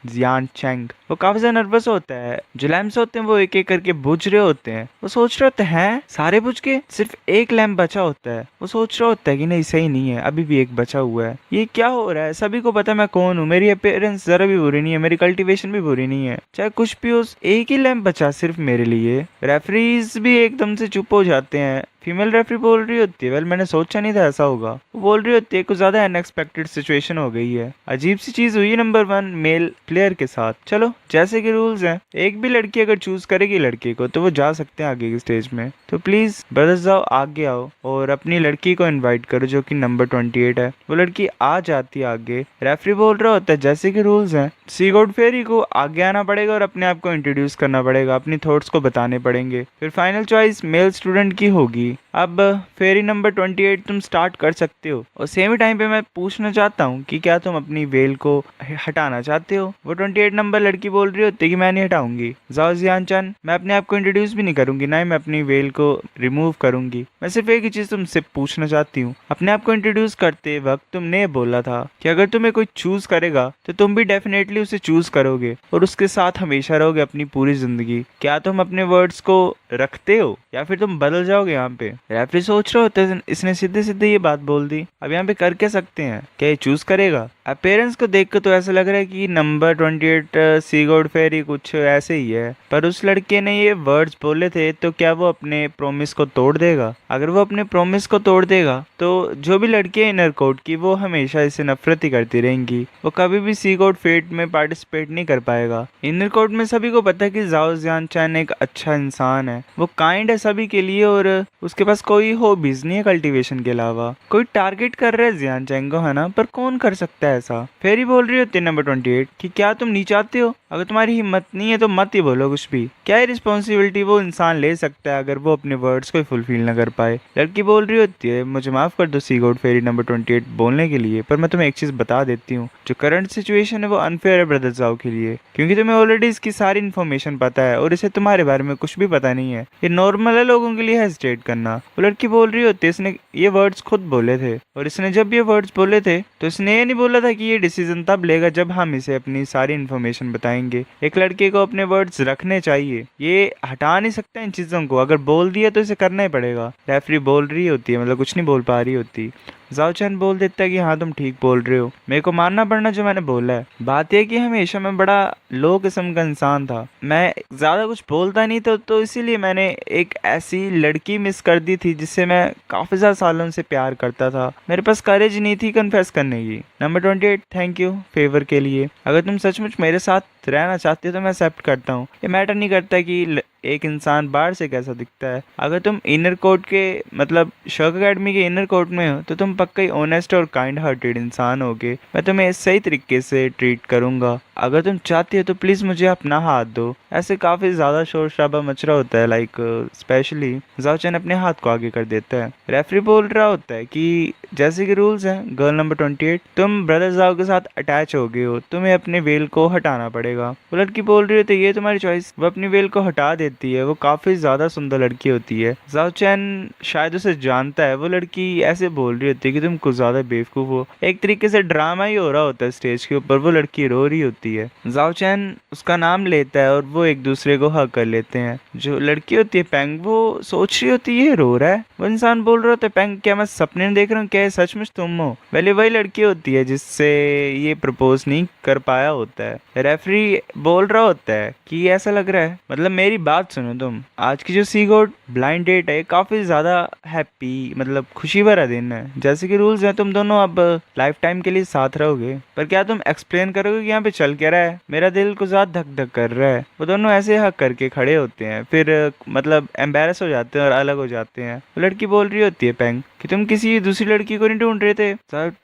जियान चैंग। वो काफी ज्यादा नर्वस होता है। जो लैम्प्स होते हैं वो एक एक करके बुझ रहे होते हैं। वो सोच रहे होते हैं सारे बुझ के सिर्फ एक लैम्प बचा होता है। वो सोच रहा होता है कि नहीं सही नहीं है, अभी भी एक बचा हुआ है, ये क्या हो रहा है? सभी को पता मैं कौन हूँ, मेरी अपीयरेंस जरा भी बुरी नहीं है, मेरी कल्टीवेशन भी बुरी नहीं है, चाहे कुछ भी हो, एक ही लैम्प बचा सिर्फ मेरे मेरे लिए। रेफरीज भी एकदम से चुप हो जाते हैं। फीमेल रेफरी बोल रही होती है, वेल मैंने सोचा नहीं था ऐसा होगा। वो बोल रही होती है कुछ ज्यादा अनएक्सपेक्टेड सिचुएशन हो गई है, अजीब सी चीज हुई है नंबर 1 मेल प्लेयर के साथ। चलो जैसे कि रूल्स हैं, एक भी लड़की अगर चूज करेगी लड़के को तो वो जा सकते हैं आगे की स्टेज में। तो प्लीज ब्रदर्स जाओ आगे आओ और अपनी लड़की को इनवाइट करो जो कि नंबर 28 है। वो लड़की आ जाती है आगे। रेफरी बोल रहा होता है जैसे कि रूल्स हैं, सी गॉड फेरी को आगे आना पड़ेगा और अपने आप को इंट्रोड्यूस करना पड़ेगा, अपनी थॉट्स को बताने पड़ेंगे। फिर फाइनल चॉइस मेल स्टूडेंट की होगी। अब फेरी नंबर 28 तुम स्टार्ट कर सकते हो। और सेम टाइम पे मैं पूछना चाहता हूँ कि क्या तुम अपनी वेल को हटाना चाहते हो। वो 28 नंबर लड़की बोल रही होती है कि मैं नहीं हटाऊंगी। जाओ जियान चन, मैं अपने आप को इंट्रोड्यूस भी नहीं करूंगी, ना ही मैं अपनी वेल को रिमूव करूंगी। मैं सिर्फ एक ही चीज तुमसे पूछना चाहती हूँ, अपने आप को इंट्रोड्यूस करते वक्त तुमने बोला था कि अगर तुम्हें कोई चूज करेगा तो तुम भी डेफिनेटली उसे चूज करोगे और उसके साथ हमेशा रहोगे अपनी पूरी जिंदगी। क्या तुम अपने वर्ड्स को रखते हो या फिर तुम बदल जाओगे। यहाँ पे रेफरी सोच रहे होते हैं इसने सीधे सीधे ये बात बोल दी, अब यहाँ पे कर क्या सकते हैं, क्या ये चूज करेगा। अपेरेंस को देख कर तो ऐसा लग रहा है कि नंबर 28 सी गॉड फेरी कुछ ऐसे ही है, पर उस लड़के ने ये वर्ड्स बोले थे तो क्या वो अपने प्रॉमिस को तोड़ देगा। अगर वो अपने प्रॉमिस को तोड़ देगा तो जो भी लड़की है इनर कोर्ट की वो हमेशा इसे नफरत ही करती रहेंगी, वो कभी भी सी गॉड फेट में पार्टिसिपेट नहीं कर पाएगा। इनर कोर्ट में सभी को पता है कि जाओ जियान चैन एक अच्छा इंसान है, वो काइंड है सभी के लिए और उसके पास कोई हॉबीज नहीं है कल्टीवेशन के अलावा। कोई टारगेट कर रहा है जियान चैन को है ना, पर कौन कर सकता है ऐसा। फेरी बोल रही होती है नंबर 28 कि क्या तुम नहीं चाहते हो, अगर तुम्हारी हिम्मत नहीं है तो मत ही बोलो कुछ भी। क्या ये रिस्पॉन्सिबिलिटी वो इंसान ले सकता है अगर वो अपने वर्ड्स को फुलफिल न कर पाए। लड़की बोल रही होती है मुझे माफ कर दो सी गॉड फेरी नंबर 28 बोलने के लिए, पर मैं तुम्हें एक चीज बता देती हूँ, जो करंट सिचुएशन है वो अनफेयर है ब्रदर जाओ के लिए, क्योंकि तुम्हें ऑलरेडी इसकी सारी इन्फॉर्मेशन पता है और इसे तुम्हारे बारे में कुछ भी पता नहीं है। ये नॉर्मल है लोगों के लिए हेजिटेट करना। वो लड़की बोल रही होती है इसने ये वर्ड्स खुद बोले थे और इसने जब ये वर्ड्स बोले थे तो इसने ये नहीं बोला था कि ये डिसीजन तब लेगा जब हम इसे अपनी सारी इन्फॉर्मेशन बताएंगे। एक लड़के को अपने वर्ड्स रखने चाहिए, ये हटा नहीं सकता इन चीजों को, अगर बोल दिया तो इसे करना ही पड़ेगा। रेफरी बोल रही होती है, मतलब कुछ नहीं बोल पा रही होती। जाओ चैन बोल देता है कि हाँ तुम ठीक बोल रहे हो, मेरे को मानना पड़ना जो मैंने बोला है। बात यह कि हमेशा मैं बड़ा लो किस्म का इंसान था, मैं ज्यादा कुछ बोलता नहीं था, तो इसीलिए मैंने एक ऐसी लड़की मिस कर दी थी जिससे मैं काफी ज्यादा सालों से प्यार करता था। मेरे पास करेज नहीं थी कन्फेस करने की। नंबर 28 थैंक यू फेवर के लिए। अगर तुम सचमुच मेरे साथ रहना चाहते हो तो मैं एक्सेप्ट करता हूँ। ये मैटर नहीं करता कि एक इंसान बाहर से कैसा दिखता है। अगर तुम इनर कोर्ट के मतलब शर्क अकेडमी के इनर कोर्ट में हो तो तुम पक्का ही ऑनेस्ट और काइंड हार्टेड इंसान होगे। मैं तुम्हें सही तरीके से ट्रीट करूंगा। अगर तुम चाहती हो तो प्लीज मुझे अपना हाथ दो। ऐसे काफी ज्यादा शोर शराबा मच रहा होता है, लाइक स्पेशली जाओचन अपने हाथ को आगे कर देता है। रेफरी बोल रहा होता है कि जैसे कि रूल्स हैं गर्ल नंबर 28 तुम ब्रदर जाओ के साथ अटैच हो गए हो, तुम्हें अपने वेल को हटाना पड़ेगा। वो लड़की बोल रही होती है ये तुम्हारी चॉइस। वो अपनी वेल को हटा देती है। वो काफी ज्यादा सुंदर लड़की होती है। जाओ चैन शायद उसे जानता है। वो लड़की ऐसे बोल रही होती है कि तुम कुछ ज्यादा बेवकूफ हो। एक तरीके से ड्रामा ही हो रहा होता है स्टेज के ऊपर। वो लड़की रो रही होती है। जाओ चैन उसका नाम लेता है और वो एक दूसरे को हक कर लेते हैं। जो लड़की होती है पेंग, वो सोच रही होती है ये रो रहा है। वो इंसान बोल रहा होता है पेंग क्या मैं सपने में देख रहा हूँ, क्या सचमुच तुम हो। पहले वही लड़की होती है जिससे ये प्रपोज नहीं कर पाया होता है। रेफरी बोल रहा होता है कि ऐसा लग रहा है, मतलब मेरी बात सुनो तुम, आज की जो सी गॉड ब्लाइंड डेट है काफी ज्यादा हैप्पी मतलब खुशी भरा दिन है। जैसे कि रूल्स है तुम दोनों अब लाइफ टाइम के लिए साथ रहोगे, पर क्या तुम एक्सप्लेन करोगे कि यहाँ पे चल क्या रहा है। मेरा दिल कुछ ज्यादा धक धक कर रहा है। वो दोनों ऐसे हक करके खड़े होते हैं, फिर मतलब एम्बेरस हो जाते हैं और अलग हो जाते हैं। वो लड़की बोल रही होती है पेंग कि तुम किसी दूसरी लड़की को नहीं ढूंढ रहे थे।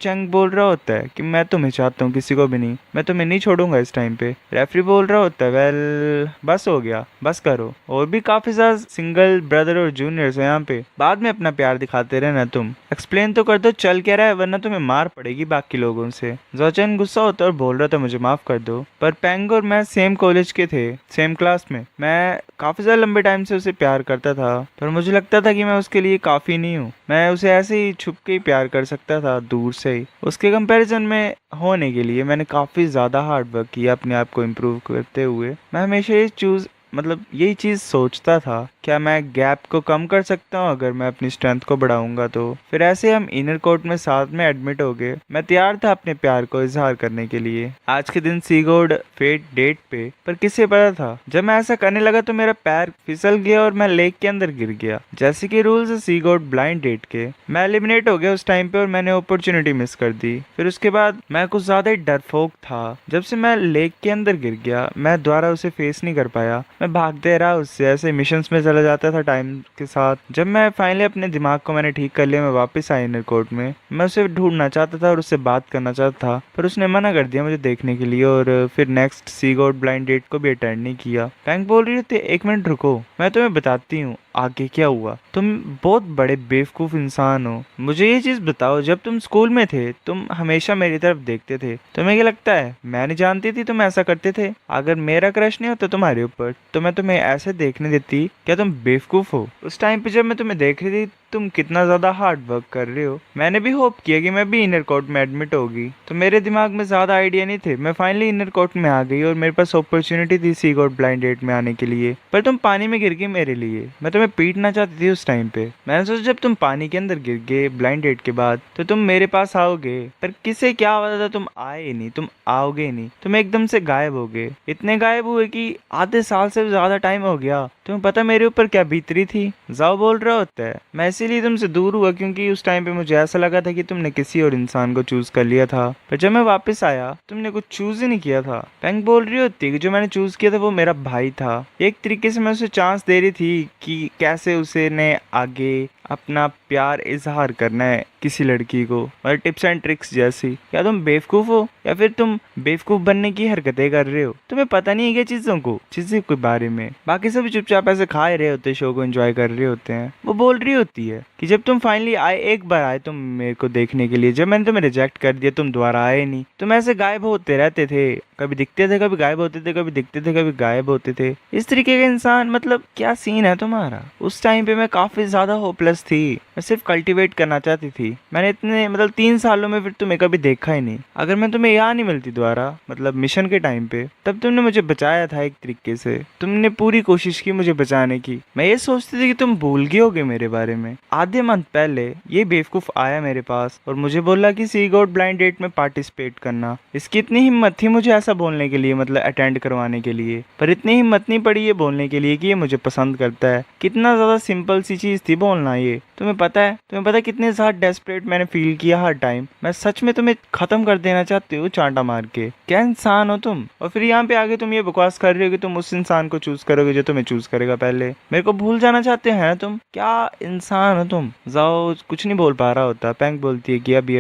चंग बोल रहा होता है कि मैं तुम्हें चाहता हूँ, किसी को भी नहीं, मैं तुम्हें नहीं छोड़ूंगा इस टाइम पे। रेफरी बोल रहा होता है वेल बस हो गया, बस करो। और भी काफी ज्यादा सिंगल ब्रदर और जूनियर्स है यहाँ पे, बाद में अपना प्यार दिखाते रहना। तुम एक्सप्लेन तो कर दो चल क्या रहा है, वरना तुम्हें मार पड़ेगी बाकी लोगों से। जोचन गुस्सा होता है और बोल रहा था मुझे माफ कर दो, पर पेंग और मैं सेम कॉलेज के थे, सेम क्लास में। मैं काफी ज्यादा लंबे टाइम से उसे प्यार करता था, पर मुझे लगता था कि मैं उसके लिए काफी नहीं हूँ। मैं उसे ऐसे ही छुप के ही प्यार कर सकता था, दूर से ही। उसके कंपैरिजन में होने के लिए मैंने काफी ज्यादा हार्ड वर्क किया अपने आप को इम्प्रूव करते हुए। मैं हमेशा ये चूज मतलब यही चीज़ सोचता था, क्या मैं गैप को कम कर सकता हूँ अगर मैं अपनी स्ट्रेंथ को बढ़ाऊंगा तो। फिर ऐसे हम इनर कोर्ट में साथ में एडमिट हो गए। मैं तैयार था अपने प्यार को इजहार करने के लिए आज के दिन सी गोड फेट डेट पे। पर किसे पता था जब मैं ऐसा करने लगा तो मेरा पैर फिसल गया और मैं लेक के अंदर गिर गया। जैसे कि रूल्स है सी गोड ब्लाइंड डेट के, मैं एलिमिनेट हो गया उस टाइम पे और मैंने अपॉर्चुनिटी मिस कर दी। फिर उसके बाद मैं कुछ ज्यादा ही डरपोक था। जब से मैं लेक के अंदर गिर गया मैं दोबारा उसे फेस नहीं कर पाया। मैं भागते रहा उससे, ऐसे मिशंस में चला जाता था टाइम के साथ। जब मैं फाइनली अपने दिमाग को मैंने ठीक कर लिया, मैं वापस आया इनर कोर्ट में। मैं उसे ढूंढना चाहता था और उससे बात करना चाहता था, पर उसने मना कर दिया मुझे देखने के लिए और फिर नेक्स्ट सी गॉड ब्लाइंड डेट को भी अटेंड नहीं किया। बैंक बोल रही थी एक मिनट रुको, मैं तुम्हें बताती हूँ आगे क्या हुआ। तुम बहुत बड़े बेवकूफ इंसान हो। मुझे ये चीज बताओ, जब तुम स्कूल में थे तुम हमेशा मेरी तरफ देखते थे, तुम्हें क्या लगता है मैं नहीं जानती थी तुम ऐसा करते थे? अगर मेरा क्रश नहीं होता तुम्हारे ऊपर तो मैं तुम्हें ऐसे देखने देती? क्या तुम बेवकूफ हो? उस टाइम पे जब मैं तुम्हें देख रही थी तुम कितना ज्यादा हार्ड वर्क कर रहे हो। मैंने भी होप किया कि मैं भी इनर कोर्ट में एडमिट होगी, तो मेरे दिमाग में ज्यादा आइडिया नहीं थे। मैं फाइनली इनर कोर्ट में आ गई और मेरे पास अपॉर्चुनिटी थी सी गॉड ब्लाइंड डेट में आने के लिए। पर तुम पानी में गिर गई मेरे लिए। मैं तुम्हें पीटना चाहती थी उस टाइम पे। मैंने सोचा जब तुम पानी के अंदर गिर गए ब्लाइंड डेट के बाद तो तुम मेरे पास आओगे, पर किसे क्या पता था तुम आए ही नहीं, तुम आओगे नहीं। तुम एकदम से गायब हो गए। इतने गायब हुए कि आधे साल से ज्यादा टाइम हो गया। तुम्हें पता मेरे ऊपर क्या बीत रही थी? जाओ बोल रहा होता है। मैं इसीलिए तुमसे दूर हुआ क्योंकि उस टाइम पे मुझे ऐसा लगा था कि तुमने किसी और इंसान को चूज कर लिया था। पर जब मैं वापस आया तुमने कुछ चूज ही नहीं किया था। पैंक बोल रही होती कि जो मैंने चूज किया था वो मेरा भाई था। एक तरीके से मैं उसे चांस दे रही थी कि कैसे उसे ने आगे अपना प्यार इजहार करना है किसी लड़की को, और टिप्स एंड ट्रिक्स जैसी। क्या तुम बेवकूफ हो या फिर तुम बेवकूफ बनने की हरकतें कर रहे हो? तुम्हें पता नहीं है क्या चीजों के बारे में? बाकी सभी चुपचाप ऐसे खा रहे होते, शो को एंजॉय कर रहे होते हैं। वो बोल रही होती है कि जब तुम फाइनली आए, एक बार आए तुम मेरे को देखने के लिए, जब मैंने तुम्हें रिजेक्ट कर दिया तुम दोबारा आए नहीं। तुम ऐसे गायब होते रहते थे, कभी दिखते थे कभी गायब होते थे, कभी दिखते थे कभी गायब होते थे। इस तरीके का इंसान, मतलब क्या सीन है तुम्हारा? उस टाइम पे मैं काफी ज्यादा होपलेस थी। मैं सिर्फ कल्टीवेट करना चाहती थी। मैंने इतने 3 सालों में फिर तुम्हें कभी देखा ही नहीं। अगर मैं तुम्हें यहाँ नहीं मिलती दोबारा, मिशन के टाइम पे, तब तुमने मुझे बचाया था एक तरीके से। तुमने पूरी कोशिश की मुझे बचाने की। मैं ये सोचती थी कि तुम भूल गए होगे मेरे बारे में। आधे मंथ पहले ये बेवकूफ आया मेरे पास और मुझे बोला कि सी गॉड ब्लाइंड डेट में पार्टिसिपेट करना। इसकी इतनी हिम्मत थी मुझे ऐसा बोलने के लिए, अटेंड करवाने के लिए, पर इतनी हिम्मत नहीं पड़ी ये बोलने के लिए कि ये मुझे पसंद करता है। कितना ज्यादा सिंपल सी चीज थी बोलना ये। तुम्हें पता है कितने ज्यादा डेस्परेट मैंने फील किया हर टाइम। मैं सच में तुम्हें खत्म कर देना चाहती हूँ चांटा मार के। क्या इंसान हो तुम? और फिर यहाँ पे आगे तुम ये बकवास कर रहे हो कि तुम उस इंसान को चूज करोगे जो तुम्हें चूज करेगा पहले। मेरे को भूल जाना चाहते हैं तुम? क्या इंसान हो तुम? जाओ। कुछ नहीं बोल पा रहा होता। पैंक बोलती है कि अभी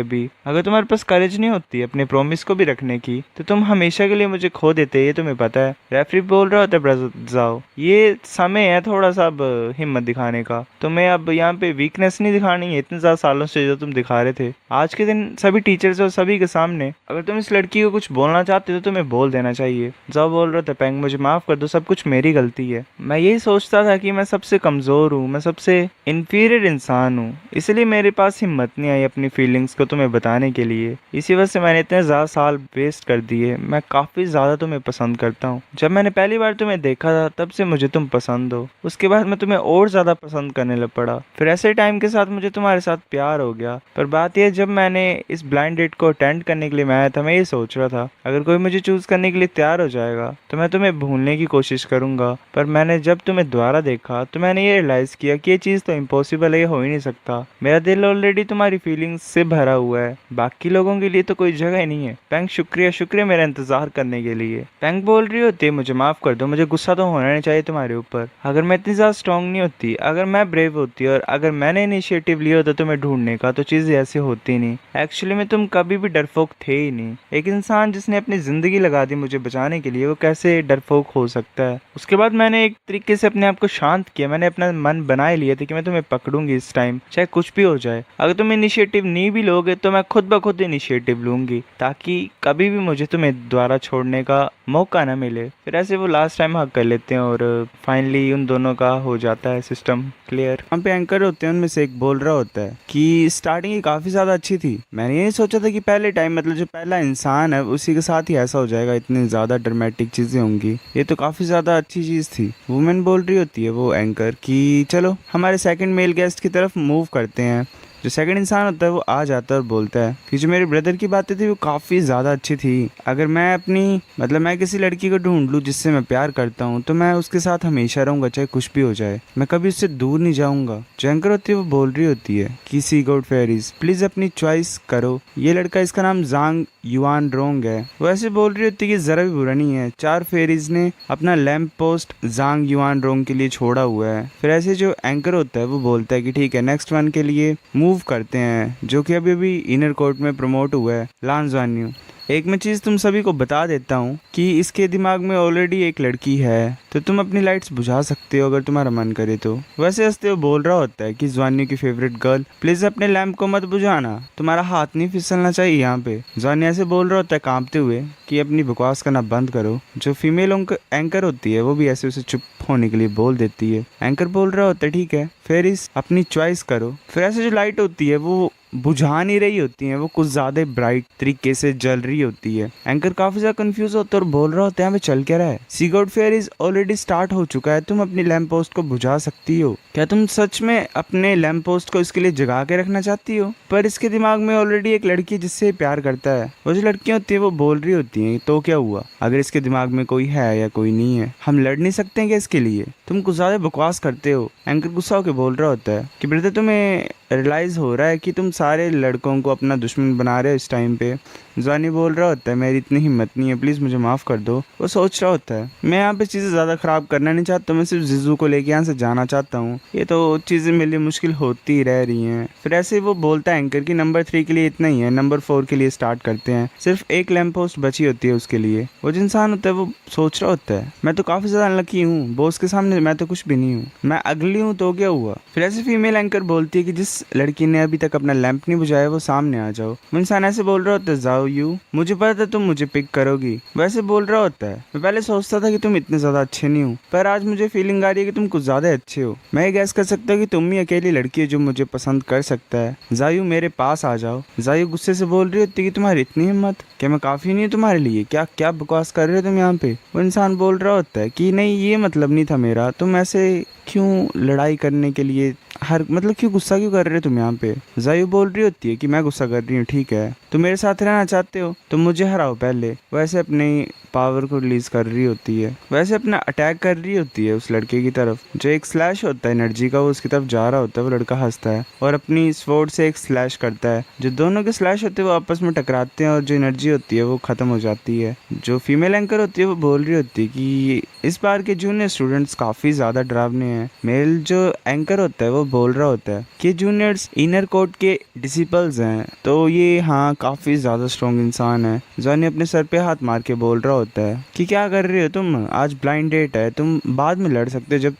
अगर तुम्हारे पास करेज नहीं होती अपने प्रॉमिस को भी रखने की तो तुम हमेशा के लिए मुझे खो देते। ये तुम्हें पता है। रेफरी बोल रहा होता है ब्रदर जाओ, ये समय है थोड़ा सा अब हिम्मत दिखाने का। तुम्हें अब यहाँ पे वीकनेस नहीं दिखानी है इतने ज्यादा सालों से जो तुम दिखा रहे थे। आज के दिन सभी टीचर्स और सभी के सामने अगर तुम इस लड़की को कुछ बोलना चाहते हो तो तुम्हें बोल देना चाहिए। जाओ बोल रहा था पैंक मुझे माफ कर दो, सब कुछ मेरी गलती है। मैं यही सोचता था कि मैं सबसे कमजोर हूँ, मैं सबसे इंफीरियर इंसान हूँ, इसलिए मेरे पास हिम्मत नहीं आई अपनी फीलिंग्स को तुम्हें बताने के लिए। इसी वजह से मैंने इतने ज्यादा साल वेस्ट कर दिए। मैं काफी ज्यादा तुम्हें पसंद करता हूँ। जब मैंने पहली बार तुम्हें देखा था तब से मुझे तुम पसंद हो। उसके बाद मैं तुम्हें और ज्यादा पसंद करने लग पड़ा। फिर ऐसे टाइम के साथ मुझे तुम्हारे साथ प्यार हो गया। पर बात यह, जब मैंने इस ब्लाइंड डेट को अटेंड करने के लिए मैं आया था, मैं ये सोच रहा था अगर कोई मुझे चूज करने के लिए तैयार हो जाएगा तो मैं तुम्हें भूलने की कोशिश करूंगा। पर मैंने जब तुम्हें दोबारा देखा तो मैंने ये रियलाइज किया कि ये चीज तो इम्पॉसिबल है, ये हो ही नहीं सकता। मेरा दिल ऑलरेडी तुम्हारी फीलिंग्स से भरा हुआ है, बाकी लोगों के लिए तो कोई जगह ही नहीं है। पैंक शुक्रिया शुक्रिया मेरा इंतजार करने के लिए। पैंक बोल रही होती मुझे माफ कर दो, मुझे गुस्सा तो होना नहीं चाहिए तुम्हारे ऊपर। अगर मैं इतनी ज्यादा स्ट्रांग नहीं होती, अगर मैं ब्रेव होती और अगर मैंने इनिशिएटिव लिया होता तुम्हें ढूंढने का तो चीजें ऐसी होती नहीं। एक्चुअली में तुम कभी भी डरपोक थे ही नहीं। एक इंसान जिसने अपनी जिंदगी लगा दी मुझे बचाने के लिए, वो कैसे डरपोक हो सकता है? उसके बाद मैंने एक तरीके से अपने आप को शांत किया। मैंने अपना मन बना लिया था कि मैं तुम्हें पकड़ूंगी इस टाइम, चाहे कुछ भी हो जाए। अगर तुम इनिशिएटिव नहीं भी लोगे तो मैं खुद ब खुद इनिशिएटिव लूंगी ताकि कभी भी मुझे तुम्हें दोबारा दोबारा छोड़ने का मौका ना मिले। फिर ऐसे वो लास्ट टाइम हक कर लेते हैं और फाइनली उन दोनों का हो जाता है सिस्टम क्लियर। वहाँ पे एंकर होते हैं, उनमें से एक बोल रहा होता है कि स्टार्टिंग ही काफ़ी ज़्यादा अच्छी थी। मैंने ये सोचा था कि पहले टाइम मतलब जो पहला इंसान है उसी के साथ ही ऐसा हो जाएगा, इतनी ज़्यादा ड्रामेटिक चीज़ें होंगी, ये तो काफ़ी ज़्यादा अच्छी चीज़ थी। वुमेन बोल रही होती है वो एंकर कि चलो हमारे सेकंड मेल गेस्ट की तरफ मूव करते हैं। जो सेकंड इंसान होता है वो आ जाता है और बोलता है कि जो मेरे ब्रदर की बातें थी वो काफ़ी ज़्यादा अच्छी थी। अगर मैं अपनी मतलब मैं किसी लड़की को ढूंढ लूँ जिससे मैं प्यार करता हूँ तो मैं उसके साथ हमेशा रहूँगा, चाहे कुछ भी हो जाए, मैं कभी उससे दूर नहीं जाऊँगा। जो एंकर होती है वो बोल रही होती है कि सी गॉड फेरीज प्लीज़ अपनी चॉइस करो। ये लड़का, इसका नाम जांग युआन रोंग है, वो ऐसे बोल रही होती है कि ज़रा भी बुरा नहीं है, 4 फेरीज ने अपना लैंप पोस्ट जांग युआन रोंग के लिए छोड़ा हुआ है। फिर ऐसे जो एंकर होता है वो बोलता है कि ठीक है नेक्स्ट वन के लिए मूव करते हैं, जो कि अभी अभी इनर कोर्ट में प्रमोट हुआ है, लान ज़ान्यू। एक मैं चीज़ तुम सभी को बता देता हूँ कि इसके दिमाग में ऑलरेडी एक लड़की है, तो तुम अपनी लाइट्स बुझा सकते हो अगर तुम्हारा मन करे तो। वैसे हंसते हुए बोल रहा होता है कि ज़ान्यू की फेवरेट गर्ल प्लीज़ अपने लैंप को मत बुझाना, तुम्हारा हाथ नहीं फिसलना चाहिए यहाँ पे। ज़ान्यू ऐसे बोल रहा होता है कांपते हुए कि अपनी बकवास करना बंद करो। जो फीमेल एंकर होती है वो भी ऐसे उसे चुप होने के लिए बोल देती है। एंकर बोल रहा होता है ठीक है फेरिस अपनी चॉइस करो। फिर ऐसे जो लाइट होती है वो बुझा नहीं रही होती है, वो कुछ ज्यादा ब्राइट तरीके से जल रही होती है। एंकर काफी ज्यादा कंफ्यूज होता है और बोल रहा होता है हमें चल क्या रहा है, Sea God Fair is already start हो चुका है, तुम अपनी लैंप पोस्ट को बुझा सकती हो। क्या तुम सच में अपने लैंप पोस्ट को इसके लिए जगा के रखना चाहती हो? पर इसके दिमाग में ऑलरेडी एक लड़की जिससे प्यार करता है। वो जो लड़कियां होती है वो बोल रही होती है तो क्या हुआ, अगर इसके दिमाग में कोई है या कोई नहीं है, हम लड़ नहीं सकते हैं क्या इसके लिए? तुम कुछ ज्यादा बकवास करते हो। एंकर गुस्सा होकर बोल रहा होता है कि ब्रदर तुम्हें रियलाइज हो रहा है कि तुम सारे लड़कों को अपना दुश्मन बना रहे हो इस टाइम पे। ज़ानी बोल रहा होता है मेरी इतनी हिम्मत नहीं है, प्लीज़ मुझे माफ़ कर दो। वो सोच रहा होता है मैं यहाँ पे चीज़ें ज़्यादा ख़राब करना नहीं चाहता, मैं सिर्फ जिजू को लेके यहाँ से जाना चाहता हूँ, ये तो चीज़ें मेरे लिए मुश्किल होती रह रही हैं। फिर ऐसे वो बोलता है एंकर कि नंबर 3 के लिए इतना ही है, नंबर 4 के लिए स्टार्ट करते हैं, सिर्फ एक लैंप पोस्ट बची होती है उसके लिए। वो जो इंसान होता है वो सोच रहा होता है मैं तो काफ़ी ज़्यादा अनलकी हूँ, बॉस के सामने मैं तो कुछ भी नहीं हूँ, मैं अगली हूँ तो क्या हुआ। फिर ऐसे फीमेल एंकर बोलती है कि जिस लड़की ने अभी तक अपना लैंप नहीं बुझाया वो सामने आ जाओ। वो इंसान ऐसे बोल रहा होता है जाओ यू, मुझे पता था तुम मुझे पिक करोगी। वैसे बोल रहा होता है मैं पहले सोचता था कि तुम इतने ज्यादा अच्छे नहीं हो, पर आज मुझे फीलिंग आ रही है कि तुम कुछ ज्यादा अच्छे हो। मैं ये गैस कर सकता हूँ कि तुम ही अकेली लड़की है जो मुझे पसंद कर सकता है। जायू मेरे पास आ जाओ। जायू गुस्से से बोल रही होती है कि तुम्हारी इतनी हिम्मत, क्या मैं काफी नहीं हूँ तुम्हारे लिए? क्या क्या बकवास कर रहे हो तुम यहाँ पे? वो इंसान बोल रहा होता है कि नहीं ये मतलब नहीं था मेरा, तुम ऐसे क्यों लड़ाई करने के लिए हर मतलब क्यों गुस्सा क्यों कर रहे हो तुम यहाँ पे? जायू बोल रही होती है कि मैं गुस्सा कर रही हूँ, ठीक है तुम मेरे साथ रहना चाहते हो तो मुझे हराओ पहले। वैसे अपनी पावर को रिलीज कर रही होती है, वैसे अपना अटैक कर रही होती है उस लड़के की तरफ। जो एक स्लैश होता है एनर्जी का वो उसकी तरफ जा रहा होता है। वो लड़का हंसता है और अपनी स्वॉर्ड से एक स्लैश करता है। जो दोनों के स्लैश होते हैं वो आपस में टकराते हैं और जो एनर्जी होती है वो खत्म हो जाती है। जो फीमेल एंकर होती है वो बोल रही होती है कि इस बार के जूनियर स्टूडेंट्स काफी ज्यादा डरावने हैं। मेल जो एंकर होता है वो बोल रहा होता है कि जूनियर्स इनर कोर्ट के डिसिपल्स हैं, तो ये हाँ काफी ज्यादा स्ट्रॉन्ग इंसान है। जॉनी अपने सर पे हाथ मार के बोल रहा होता है कि क्या कर रहे हो तुम, आज ब्लाइंड डेट है, तुम बाद में लड़ सकते हो जब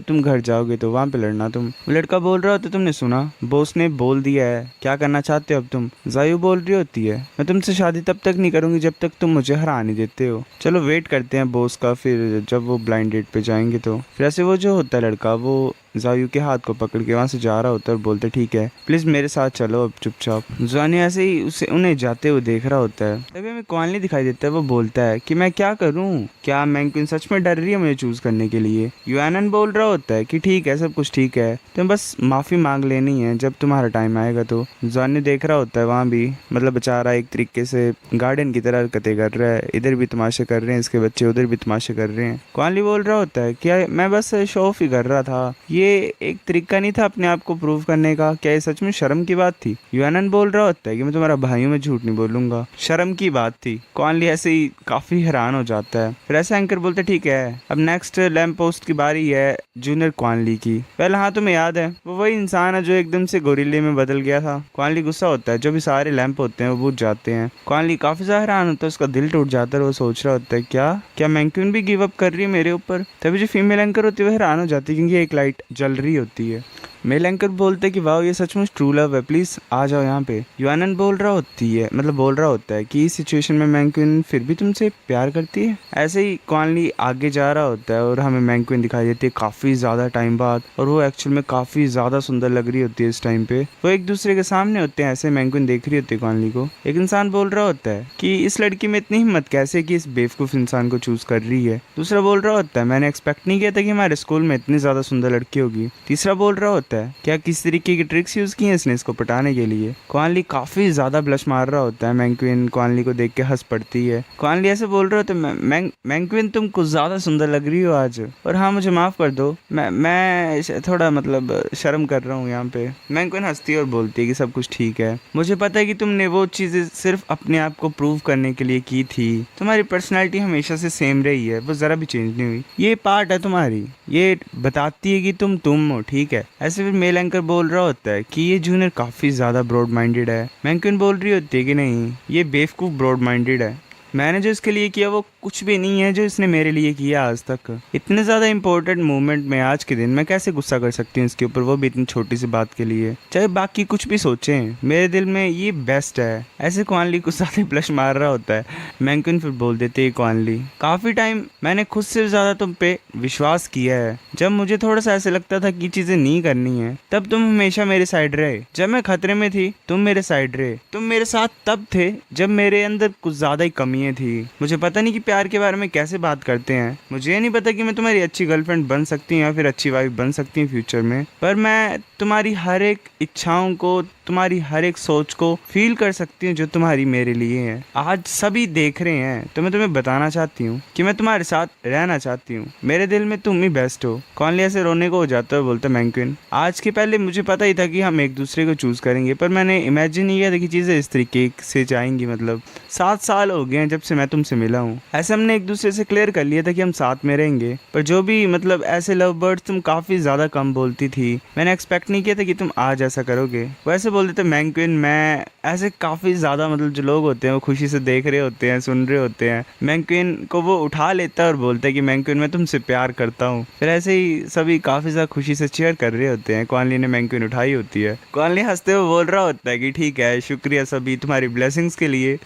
तुम घर जाओगे तो वहाँ पे लड़ना तुम। लड़का बोल रहा होता है तुमने सुना बॉस ने बोल दिया है, क्या करना चाहते हो अब तुम? जायू बोल रही होती है मैं तुमसे शादी तब तक नहीं करूंगी जब तक तुम मुझे हरा नहीं देते हो। चलो वेट करते हैं बॉस का, फिर जब वो ब्लाइंड डेट पे जाएंगे तो। फिर ऐसे वो जो होता है लड़का वो जायू के हाथ को पकड़ के वहाँ से जा रहा होता है और बोलते ठीक है प्लीज मेरे साथ चलो अब चुपचाप। जानी ऐसे ही उन्हें जाते हुए देख रहा होता है। तभी हमें कॉन्ली दिखाई देता है। वो बोलता है कि मैं क्या करूँ, क्या मैंक्विन सच में डर रही है मुझे चूज करने के लिए? यूएनएन बोल रहा होता है कि ठीक है सब कुछ ठीक है, तुम्हें बस माफी मांग लेनी है जब तुम्हारा टाइम आएगा तो। जानी देख रहा होता है वहाँ भी, मतलब बेचारा एक तरीके से गार्डन की तरह हरकतें कर रहा है, इधर भी तमाशे कर रहे हैं इसके बच्चे, उधर भी तमाशे कर रहे हैं। कॉन्ली बोल रहा होता है क्या मैं बस शो ऑफ ही कर रहा था, ये एक तरीका नहीं था अपने आप को प्रूव करने का, क्या ये सच में शर्म की बात थी? यूएनएन बोल रहा होता है कि मैं तुम्हारा भाई हूं, मैं झूठ नहीं बोलूंगा, शर्म की बात थी। कॉन्ली ऐसे ही काफी हैरान हो जाता है। फिर ऐसे एंकर बोलते ठीक है अब नेक्स्ट लैंप पोस्ट की बारी है जूनियर कॉन्ली की। पहले हाँ तुम्हें याद है वो वही इंसान है जो एकदम से गोरिल्ले में बदल गया था। कॉन्ली गुस्सा होता है, जो भी सारे लैंप होते हैं वो बुझ जाते हैं। कॉन्ली काफी ज्यादा हैरान होता है, उसका दिल टूट जाता है। वो सोच रहा होता है क्या मैंक्विन भी गिव अप कर रही है मेरे ऊपर? तभी जो फीमेल एंकर होती है वो हैरान हो जाती है क्योंकि एक लाइट जल रही होती है। मेल एंकर बोलते कि वाह ये सचमुच ट्रू लव है, प्लीज आ जाओ यहाँ पे। युआनन बोल रहा होता है कि इस सिचुएशन में मैंक्विन फिर भी तुमसे प्यार करती है। ऐसे ही क्वानली आगे जा रहा होता है और हमें मैंक्विन दिखाई देती है काफी ज्यादा टाइम बाद, और वो एक्चुअल में काफी ज्यादा सुंदर लग रही होती है इस टाइम पे। वो एक दूसरे के सामने होते हैं, ऐसे मैंक्विन देख रही होती है क्वानली को। एक इंसान बोल रहा होता है कि इस लड़की में इतनी हिम्मत कैसे कि इस बेवकूफ इंसान को चूज कर रही है। दूसरा बोल रहा होता है मैंने एक्सपेक्ट नहीं किया था कि हमारे स्कूल में इतनी ज्यादा सुंदर लड़की होगी। तीसरा बोल रहा होता है क्या किस तरीके की ट्रिक्स यूज की है इसने इसको पटाने के लिए। क्वानली काफी ज्यादा ब्लश मार रहा होता है। मैंक्विन क्वानली को देख के हंस पड़ती है। क्वानली ऐसे बोल रहा होता है मैंक्विन तुम कुछ ज्यादा सुंदर लग रही हो आज, और हाँ मुझे माफ कर दो, मैं थोड़ा मतलब शर्म कर रहा हूँ यहाँ पे। मैंक्विन हंसती है और बोलती है कि सब कुछ ठीक है, मुझे पता है कि तुमने वो चीजें सिर्फ अपने आप को प्रूव करने के लिए की थी। तुम्हारी पर्सनैलिटी हमेशा से सेम रही है, वो जरा भी चेंज नहीं हुई। ये पार्ट है तुम्हारी, ये बताती है कि तुम हो, ठीक है। ऐसे फिर मेल एंकर बोल रहा होता है कि ये जूनियर काफी ज्यादा ब्रॉड माइंडेड है। मैंक्विन बोल रही होती है कि नहीं ये बेवकूफ ब्रॉड माइंडेड है, मैंने जो इसके लिए किया वो कुछ भी नहीं है जो इसने मेरे लिए किया आज तक। इतने ज्यादा इंपॉर्टेंट मोमेंट में आज के दिन मैं कैसे गुस्सा कर सकती हूँ इसके ऊपर, वो भी इतनी छोटी सी बात के लिए। चाहे बाकी कुछ भी सोचें, मेरे दिल में ये बेस्ट है। ऐसे क्वानली कुछ ज्यादा ब्लश मार रहा होता है। मैंक्विन फिर बोल देते है क्वानली काफी टाइम मैंने खुद से ज्यादा तुम पे विश्वास किया है। जब मुझे थोड़ा सा ऐसे लगता था कि चीजें नहीं करनी है तब तुम हमेशा मेरे साइड रहे। जब मैं खतरे में थी तुम मेरे साइड रहे। तुम मेरे साथ तब थे जब मेरे अंदर कुछ ज्यादा ही कमियां थी। मुझे पता नहीं कि प्यार के बारे में कैसे बात करते हैं, मुझे ये नहीं पता कि मैं तुम्हारी अच्छी गर्लफ्रेंड बन सकती हूँ या फिर अच्छी वाइफ बन सकती हूँ फ्यूचर में, पर मैं तुम्हारी हर एक इच्छाओं को, तुम्हारी हर एक सोच को फील कर सकती हूँ जो तुम्हारी मेरे लिए है। आज सभी देख रहे हैं तो मैं तुम्हें बताना चाहती हूँ कि मैं तुम्हारे साथ रहना चाहती हूँ। मेरे दिल में तुम ही बेस्ट हो। क्वानली ऐसे रोने को हो जाता है, बोलता मैंक्विन आज के पहले मुझे पता ही था कि हम एक दूसरे को चूज करेंगे, पर मैंने इमेजिन नहीं किया था कि चीजें इस तरीके से जाएंगी। मतलब 7 साल हो गए हैं जब से मैं तुमसे मिला हूँ। ऐसे हमने एक दूसरे से क्लियर कर लिया था कि हम साथ में रहेंगे, पर जो भी मतलब ऐसे लव बर्ड्स तुम काफी ज्यादा कम बोलती थी। मैंने एक्सपेक्ट नहीं किया था कि तुम आज ऐसा करोगे। वैसे बोल देते मैंक्विन मैं ऐसे काफी ज्यादा मतलब जो लोग होते हैं वो खुशी से देख रहे होते हैं, सुन रहे होते हैं। मैंक्विन को वो उठा लेता है और बोलता है कि मैंक्विन मैं तुमसे प्यार करता हूँ। फिर ऐसे ही सभी काफी ज्यादा खुशी से चीयर कर रहे होते हैं। क्वानली ने मैंक्विन उठाई होती है। क्वानली हंसते हुए बोल रहा होता है कि ठीक है शुक्रिया सभी तुम्हारी ब्लेसिंग्स के लिए।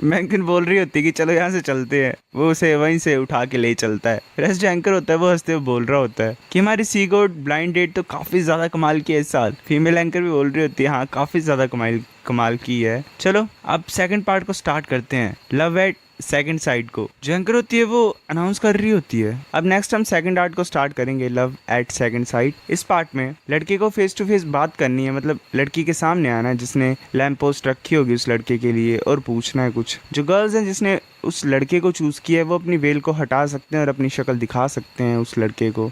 मैंक्विन बोल रही होती है कि चलो यहाँ से चलते हैं, वो उसे वहीं से उठा के ले चलता है। फिर जो एंकर होता है वो हंसते हुए बोल रहा होता है कि हमारी सी गोड ब्लाइंड डेट तो काफी ज्यादा कमाल की है इस साल। फीमेल एंकर भी बोल रही होती है हाँ काफी ज्यादा कमाल की है। चलो अब सेकंड पार्ट को स्टार्ट करते हैं, लव एट सेकंड साइड को। जो एंकर होती है वो अनाउंस कर रही होती है। अब नेक्स्ट हम सेकंड आर्ट को स्टार्ट करेंगे, लव एट सेकंड साइड। इस पार्ट में लड़के को फेस टू फेस बात करनी है, मतलब लड़की के सामने आना है जिसने लैंप पोस्ट रखी होगी उस लड़के के लिए, और पूछना है कुछ। जो गर्ल्स हैं जिसने उस लड़के को चूज किया है वो अपनी वेल को हटा सकते हैं और अपनी शक्ल दिखा सकते हैं उस लड़के को।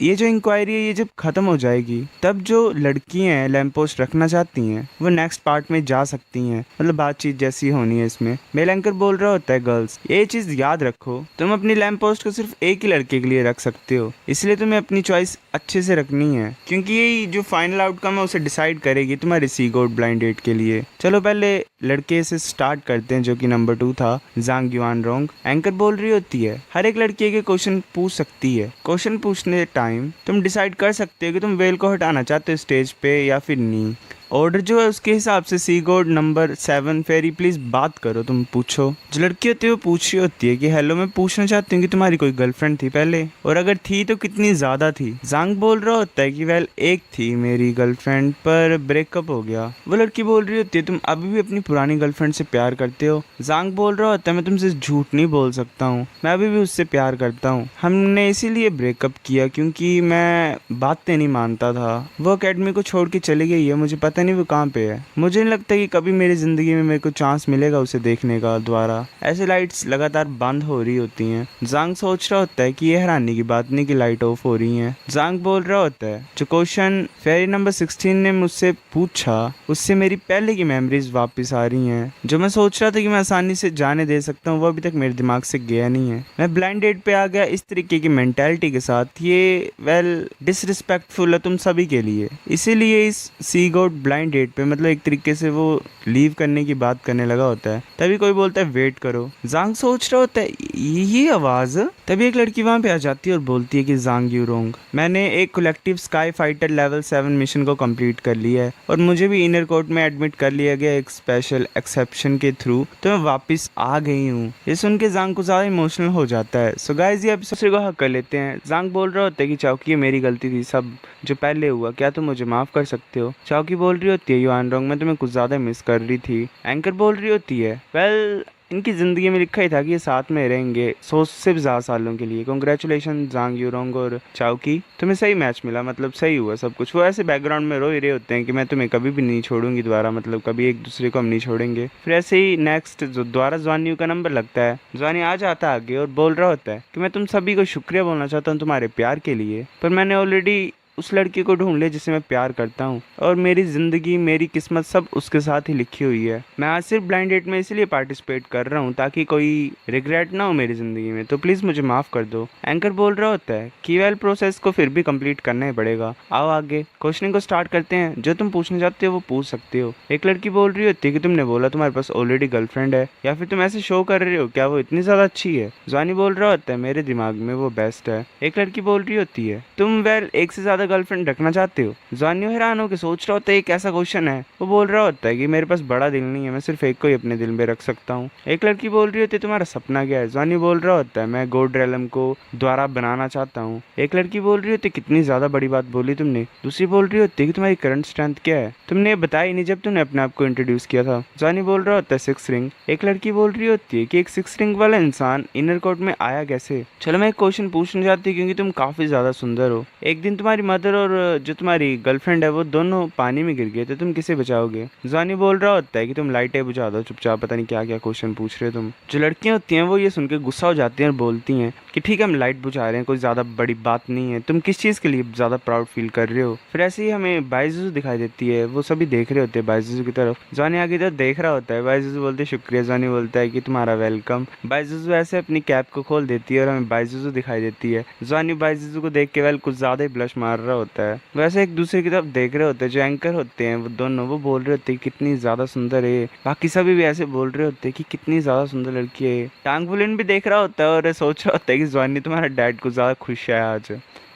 ये जो इंक्वायरी है ये जब खत्म हो जाएगी तब जो लड़कियां हैं लैंप पोस्ट रखना चाहती हैं वो नेक्स्ट पार्ट में जा सकती हैं, मतलब बातचीत जैसी होनी है इसमें। मेल एंकर बोल रहा होता है गर्ल्स ये चीज याद रखो, तुम अपनी लैंप पोस्ट को सिर्फ एक ही लड़के के लिए रख सकते हो, इसलिए तुम्हें अपनी चॉइस अच्छे से रखनी है क्योंकि ये जो फाइनल आउटकम है उसे डिसाइड करेगी तुम्हारे सी गोड ब्लाइंड डेट के लिए। चलो पहले लड़के से स्टार्ट करते हैं जो कि नंबर 2 था, जांग युआन रोंग। एंकर बोल रही होती है हर एक लड़की के क्वेश्चन पूछ सकती है। क्वेश्चन पूछने टाइम तुम डिसाइड कर सकते हो कि तुम वेल को हटाना चाहते हो स्टेज पे या फिर नहीं। ऑर्डर जो है उसके हिसाब से सी गोड नंबर 7 फेरी प्लीज बात करो, तुम पूछो। जो लड़की होती है वो पूछ रही होती है कि हेलो मैं पूछना चाहती हूँ कि तुम्हारी कोई गर्लफ्रेंड थी पहले, और अगर थी तो कितनी ज्यादा थी। जांग बोल रहा होता है कि वेल एक थी मेरी गर्लफ्रेंड पर ब्रेकअप हो गया। वो लड़की बोल रही होती है तुम अभी भी अपनी पुरानी गर्लफ्रेंड से प्यार करते हो। जांग बोल रहा होता है मैं तुमसे झूठ नहीं बोल सकता हूँ, मैं अभी भी उससे प्यार करता हूँ। हमने इसीलिए ब्रेकअप किया क्योंकि मैं बातें नहीं मानता था। वो अकेडमी को छोड़ के चली गई है, मुझे पता नहीं वो कहाँ पे है। मुझे नहीं लगता कि कभी मेरी जिंदगी में मेरे को चांस मिलेगा उसे देखने का दोबारा। ऐसे लाइट्स लगातार बंद हो रही होती हैं। जांग सोच रहा होता है कि ये हैरानी की बात नहीं कि लाइट ऑफ हो रही हैं। जांग बोल रहा होता है जो क्वेश्चन फेरी नंबर 16 ने मुझसे पूछा उससे मेरी पहले की मेमोरीज वापस आ रही हैं। जो मैं सोच रहा था कि मैं आसानी से जाने दे सकता हूँ वो अभी तक मेरे दिमाग से गया नहीं है। मैं ब्लाइंड डेट पे आ गया इस तरीके की मेंटालिटी के साथ। ये वेल डिसरिस्पेक्टफुल है तुम सभी के लिए, इसीलिए इस सी गोड ब्लाइंड डेट पे मतलब एक तरीके से वो लीव करने की बात करने लगा होता है, तभी कोई बोलता है वेट करो। जांग सोच रहा होता है ये आवाज। तभी एक लड़की वहां पे आ जाती है और बोलती है कि जांग यूरोंग, मैंने एक collective sky fighter level 7 mission को कंप्लीट कर लिया है और मुझे भी इनर कोर्ट में एडमिट कर लिया गया एक स्पेशल एक्सेप्शन के थ्रू, तो मैं वापस आ गई हूँ। ये सुन के जांग को ज्यादा इमोशनल हो जाता है। सो गाइस ये एपिसोड को हक कर लेते हैं। जांग बोल रहा होता है कि चाउकी ये मेरी गलती थी, सब जो पहले हुआ क्या तुम मुझे माफ कर सकते हो। चाउकी बोल रही होती है यू आर रॉन्ग, मैं तुम्हें कुछ ज्यादा मिस कर रही थी। एंकर बोल रही होती है वेल इनकी ज़िंदगी में लिखा ही था कि ये साथ में रहेंगे 100 से भी ज़्यादा सालों के लिए। कॉन्ग्रेचुलेशन जांग यूरोंग और चाउकी, तुम्हें सही मैच मिला, मतलब सही हुआ सब कुछ। वो ऐसे बैकग्राउंड में रो ही रहे होते हैं कि मैं तुम्हें कभी भी नहीं छोड़ूंगी दोबारा, मतलब कभी एक दूसरे को हम नहीं छोड़ेंगे। फिर ऐसे ही नेक्स्ट जो दोबारा ज्वानियू का नंबर लगता है, ज्वानी आ जाता है आगे और बोल रहा होता है कि मैं तुम सभी को शुक्रिया बोलना चाहता हूँ तुम्हारे प्यार के लिए, पर मैंने ऑलरेडी उस लड़की को ढूंढ लिया जिसे मैं प्यार करता हूँ और मेरी ज़िंदगी मेरी किस्मत सब उसके साथ ही लिखी हुई है। मैं आज सिर्फ ब्लाइंड डेट में इसलिए पार्टिसिपेट कर रहा हूँ ताकि कोई रिग्रेट ना हो मेरी ज़िंदगी में, तो प्लीज़ मुझे माफ़ कर दो। एंकर बोल रहा होता है कि वेल प्रोसेस को फिर भी कंप्लीट करना ही पड़ेगा, आओ आगे क्वेश्चनिंग को स्टार्ट करते हैं, जो तुम पूछना चाहते हो वो पूछ सकते हो। एक लड़की बोल रही होती है कि तुमने बोला तुम्हारे पास ऑलरेडी गर्लफ्रेंड है या फिर तुम ऐसे शो कर रहे हो, क्या वो इतनी ज़्यादा अच्छी है। ज्वानी बोल रहा होता है मेरे दिमाग में वो बेस्ट है। एक लड़की बोल रही होती है तुम वेल एक से ज़्यादा गर्लफ्रेंड रखना चाहते हो। ज्वानियो हैरान होकर सोच रहा होता है एक ऐसा क्वेश्चन है। वो बोल रहा होता है कि मेरे पास बड़ा दिल नहीं है, मैं सिर्फ एक को ही अपने दिल में रख सकता हूँ। एक लड़की बोल रही होती है तुम्हारा सपना क्या है। ज्वानियो बोल रहा होता है मैं गोल्ड रेलम को दोबारा बनाना चाहता हूँ। एक लड़की बोल रही होती है कितनी ज्यादा बड़ी बात बोली तुमने। दूसरी बोल रही होती है कि तुम्हारी करंट स्ट्रेंथ क्या है, तुमने बताया नहीं जब तुमने अपने आप को इंट्रोड्यूस किया था। ज्वानी बोल रहा होता है 6 रिंग। एक लड़की बोल रही होती है कि एक 6 रिंग वाला इंसान इनर कोर्ट में आया कैसे। चलो मैं एक क्वेश्चन पूछना चाहती हूँ क्योंकि तुम काफी ज्यादा सुंदर हो। एक दिन तुम्हारी मदर और जो तुम्हारी गर्लफ्रेंड है वो दोनों पानी में गिर गए, तो तुम किसे बचाओगे। ज्वानी बोल रहा होता है कि तुम लाइटें बुझा दो चुपचाप, पता नहीं क्या क्या क्वेश्चन पूछ रहे हो तुम। जो लड़कियां होती हैं वो ये सुन के गुस्सा हो जाती हैं और बोलती हैं कि ठीक है हम लाइट बुझा रहे हैं, कोई ज्यादा बड़ी बात नहीं है, तुम किस चीज के लिए ज्यादा प्राउड फील कर रहे हो। फिर ऐसे ही हमें बाइजुजू दिखाई देती है, वो सभी देख रहे होते हैं बाइजुजू की तरफ। ज्वानी आगे तरफ देख रहा होता है, बाइजुजू बोलते शुक्रिया। ज्वानी बोलता है कि तुम्हारा वेलकम। बाइजुजू ऐसे अपनी कैप को खोल देती है और हमें बाइजुजू दिखाई देती है। ज्वानी बाइजुजू को देख के वेल कुछ ज्यादा ही ब्लश मार रहा होता है। वैसे एक दूसरे की तरफ देख रहे होते हैं, जो एंकर होते हैं वो दोनों, वो बोल रहे होते हैं कितनी ज्यादा सुंदर है। बाकी सभी भी ऐसे बोल रहे होते हैं कि कितनी ज्यादा सुंदर लड़की है। टांग बुलिन भी देख रहा होता है और सोच रहा होता है कि ज्वानी तुम्हारा डैड को ज्यादा खुश है आज।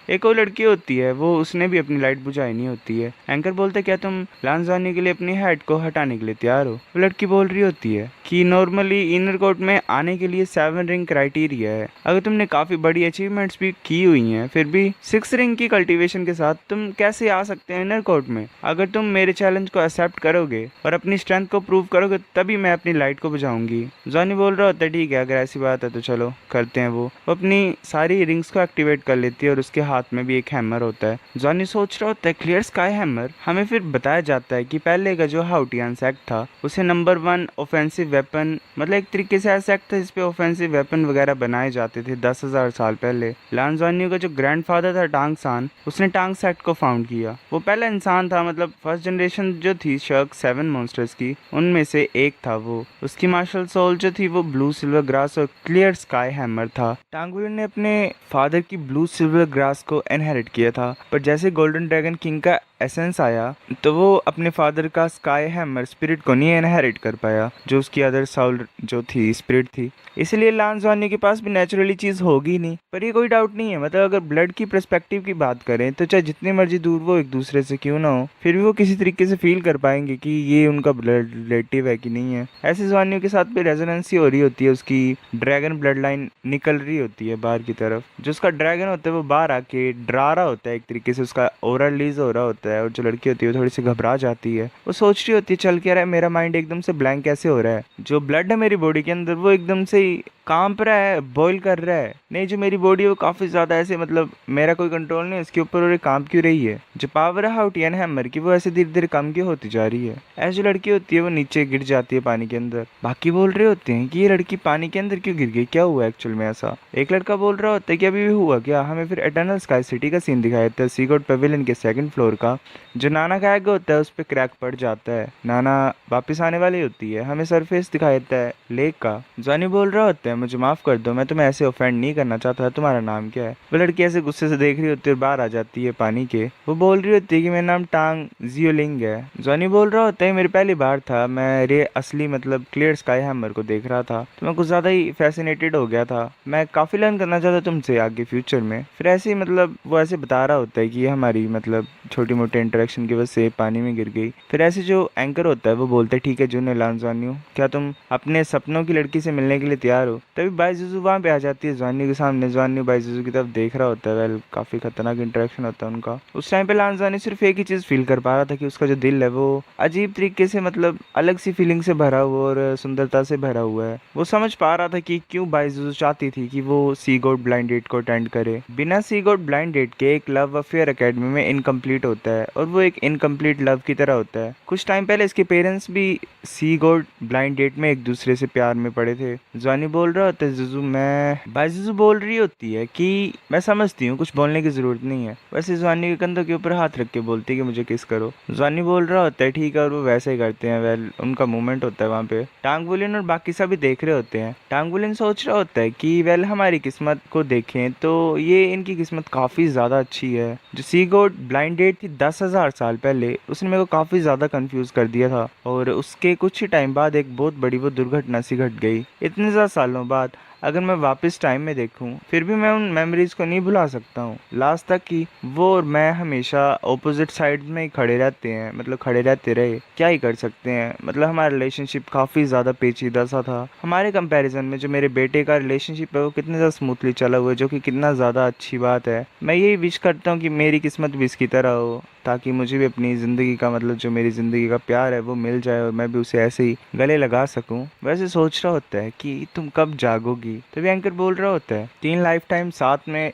एक और लड़की होती है, वो उसने भी अपनी लाइट बुझाई नहीं होती है। एंकर बोलते क्या तुम लांस जाने के लिए अपनी हेड को हटाने के लिए तैयार हो। वो लड़की बोल रही होती है कि नॉर्मली इनर कोर्ट में आने के लिए 7 रिंग क्राइटेरिया है, अगर तुमने काफी बड़ी अचीवमेंट्स भी की हुई हैं फिर भी 6 रिंग की कल्टीवेशन के साथ तुम कैसे आ सकते हैं इनर कोर्ट में। अगर तुम मेरे चैलेंज को एक्सेप्ट करोगे और अपनी स्ट्रेंथ को प्रूव करोगे तभी मैं अपनी लाइट को बुझाऊंगी। जॉनी बोल रहा होता है ठीक है अगर ऐसी बात है तो चलो करते हैं। वो अपनी सारी रिंग्स को एक्टिवेट कर लेती है और उसके हाथ में भी एक हैमर होता है। जॉनी सोच रहा होता है क्लियर स्काई हैमर। हमें फिर बताया जाता है कि पहले का जो हाउटियंस एक्ट था उसे नंबर 1 ऑफेंसिव वेपन, मतलब एक तरीके से ऐसा एक्ट था जिसपे ऑफेंसिव वेपन वगैरह बनाए जाते थे 10,000 साल पहले। लान जॉनियो का जो ग्रैंडफादर था टांग सान, उसने टांग सेट को फाउंड किया। वो पहला इंसान था, मतलब फर्स्ट जनरेशन जो थी शर्क 7 मॉन्स्टर्स की, उनमें से एक था वो। उसकी मार्शल सोल जो थी वो ब्लू सिल्वर ग्रास और क्लियर स्काई हैमर था। टांगुलिन ने अपने फादर की ब्लू सिल्वर ग्रास को इनहेरिट किया था, पर जैसे गोल्डन ड्रैगन किंग का एसेंस आया तो वो अपने फादर का स्काई हैमर स्पिरिट को नहीं इनहेरिट कर पाया, जो उसकी अदर साउल जो थी स्पिरिट थी। इसलिए लान जॉनी के पास भी नेचुरली चीज होगी नहीं। पर ये कोई डाउट नहीं है, मतलब अगर ब्लड की पर्सपेक्टिव की बात करें तो चाहे जितनी मर्जी दूर वो एक दूसरे से क्यों ना हो, फिर भी वो किसी तरीके से फील कर पाएंगे कि ये उनका ब्लड रिलेटिव है कि नहीं है। ऐसे जॉनियों के साथ भी रेजोनेंस ही हो रही होती है, उसकी ड्रैगन ब्लड लाइन निकल रही होती है बाहर की तरफ। जो उसका ड्रैगन होता है वो बाहर आके डरा रहा होता है, एक तरीके से उसका ओरा रिलीज हो रहा होता है। और जो लड़की होती है वो थोड़ी सी घबरा जाती है, वो सोच रही होती है चल क्या रहा है, मेरा माइंड एकदम से ब्लैंक कैसे हो रहा है, जो ब्लड है मेरी बॉडी के अंदर वो एकदम से ही कांप रहा है, बॉईल कर रहा है। नहीं, जो मेरी बॉडी है वो काफी ज्यादा ऐसे, मतलब मेरा कोई कंट्रोल नहीं उसके ऊपर और ये कांप क्यों रही है। जो पावर है हाउटियन हैमर की वो ऐसे धीरे धीरे कम क्यों होती जा रही है। ऐसी जो लड़की होती है वो नीचे गिर जाती है पानी के अंदर। बाकी बोल रहे होते हैं कि ये लड़की पानी के अंदर क्यों गिर गई, क्या हुआ एक्चुअल में ऐसा। एक लड़का बोल रहा होता है कि अभी भी हुआ क्या। हमें फिर एटर्नल स्काई सिटी का सीन दिखाया था, सी गॉड पेविलियन के 2nd फ्लोर का, था। जो नाना का एग होता है उस पर क्रैक पड़ जाता है, नाना वापस आने वाली होती है, हमें सरफेस दिखाई देता है लेक का। जॉनी बोल रहा होता है मुझे माफ कर दो, मैं तुम्हें ऐसे ऑफेंड नहीं करना चाहता, तुम्हारा नाम क्या है? वो लड़की ऐसे गुस्से से देख रही होती है और बाहर आ जाती है पानी के। वो बोल रही होती है कि मेरा नाम टांग जियोलिंग है। जॉनी बोल रहा होता है मेरी पहली बार था, मैं रे असली मतलब क्लियर स्काई हैमर को देख रहा था तो मैं कुछ ज्यादा ही फैसिनेटेड हो गया था, मैं काफी लर्न करना चाहता तुमसे आगे फ्यूचर में। फिर ऐसे ही मतलब वो ऐसे बता रहा होता है कि ये हमारी मतलब छोटी मोटी इंटरेक्शन की वजह से पानी में गिर गई। फिर ऐसे जो एंकर होता है वो बोलता है ठीक है जून एलान जॉनी, क्या तुम अपने सपनों की लड़की से मिलने के लिए तैयार हो? तभी बाईजुजू वहां पे आ जाती है जॉनी के सामने। जॉनी बाईजुजू की तरफ देख रहा होता है, वेल काफी खतरनाक इंटरेक्शन होता है उनका। उस टाइम पे लान जॉनी सिर्फ एक ही चीज फील कर पा रहा था कि उसका जो दिल है वो अजीब तरीके से मतलब अलग सी फीलिंग से भरा हुआ और सुंदरता से भरा हुआ है। वो समझ पा रहा था कि क्यों बाईजुजू चाहती थी कि वो सी गोड ब्लाइंड डेट को अटेंड करे। बिना सी गोड ब्लाइंड डेट के एक लव अफेयर एकेडमी में इनकम्प्लीट होता है और वो एक इनकम्प्लीट लव की तरह होता है। कुछ टाइम पहले इसके पेरेंट्स भी सी गोड ब्लाइंड डेट में एक दूसरे से प्यार में पड़े थे। जॉनी बोल रहा होता है जुजू मैं, बाईजुजू बोल रही होती है कि मैं समझती हूँ कुछ बोलने की जरूरत नहीं है। वैसे जॉनी के कंधों के ऊपर हाथ रख के बोलती है कि मुझे किस करो। जॉनी बोल रहा होता है ठीक है और वो वैसे ही करते हैं। वेल उनका मूवमेंट होता है वहाँ पे। टांग बुलिन और बाकी सभी देख रहे होते हैं। टांग बुलिन सोच रहा होता है कि वेल हमारी किस्मत को देखें तो ये इनकी किस्मत काफी ज्यादा अच्छी है। जो सी गोड ब्लाइंड डेट थी 10,000 साल पहले, उसने मेरे को काफी ज्यादा कंफ्यूज कर दिया था और उसके कुछ ही टाइम बाद एक बहुत बड़ी वो दुर्घटना सी घट गई। इतने ज्यादा सालों बाद अगर मैं वापस टाइम में देखूं फिर भी मैं उन मेमोरीज को नहीं भुला सकता हूँ। लास्ट तक कि वो और मैं हमेशा ऑपोजिट साइड में ही खड़े रहते हैं, मतलब खड़े रहते रहे। क्या ही कर सकते हैं, मतलब हमारा रिलेशनशिप काफी ज्यादा पेचीदा सा था। हमारे कंपैरिजन में जो मेरे बेटे का रिलेशनशिप है वो कितने ज्यादा स्मूथली चला हुआ है, जो कि कितना ज्यादा अच्छी बात है। मैं यही विश करता हूँ कि मेरी किस्मत भी इसकी तरह हो, ताकि मुझे भी अपनी ज़िंदगी का मतलब जो मेरी ज़िंदगी का प्यार है वो मिल जाए और मैं भी उसे ऐसे ही गले लगा सकूं। वैसे सोच रहा होता है कि तुम कब जागोगी, तभी एंकर बोल रहा होता है 3 लाइफ टाइम साथ में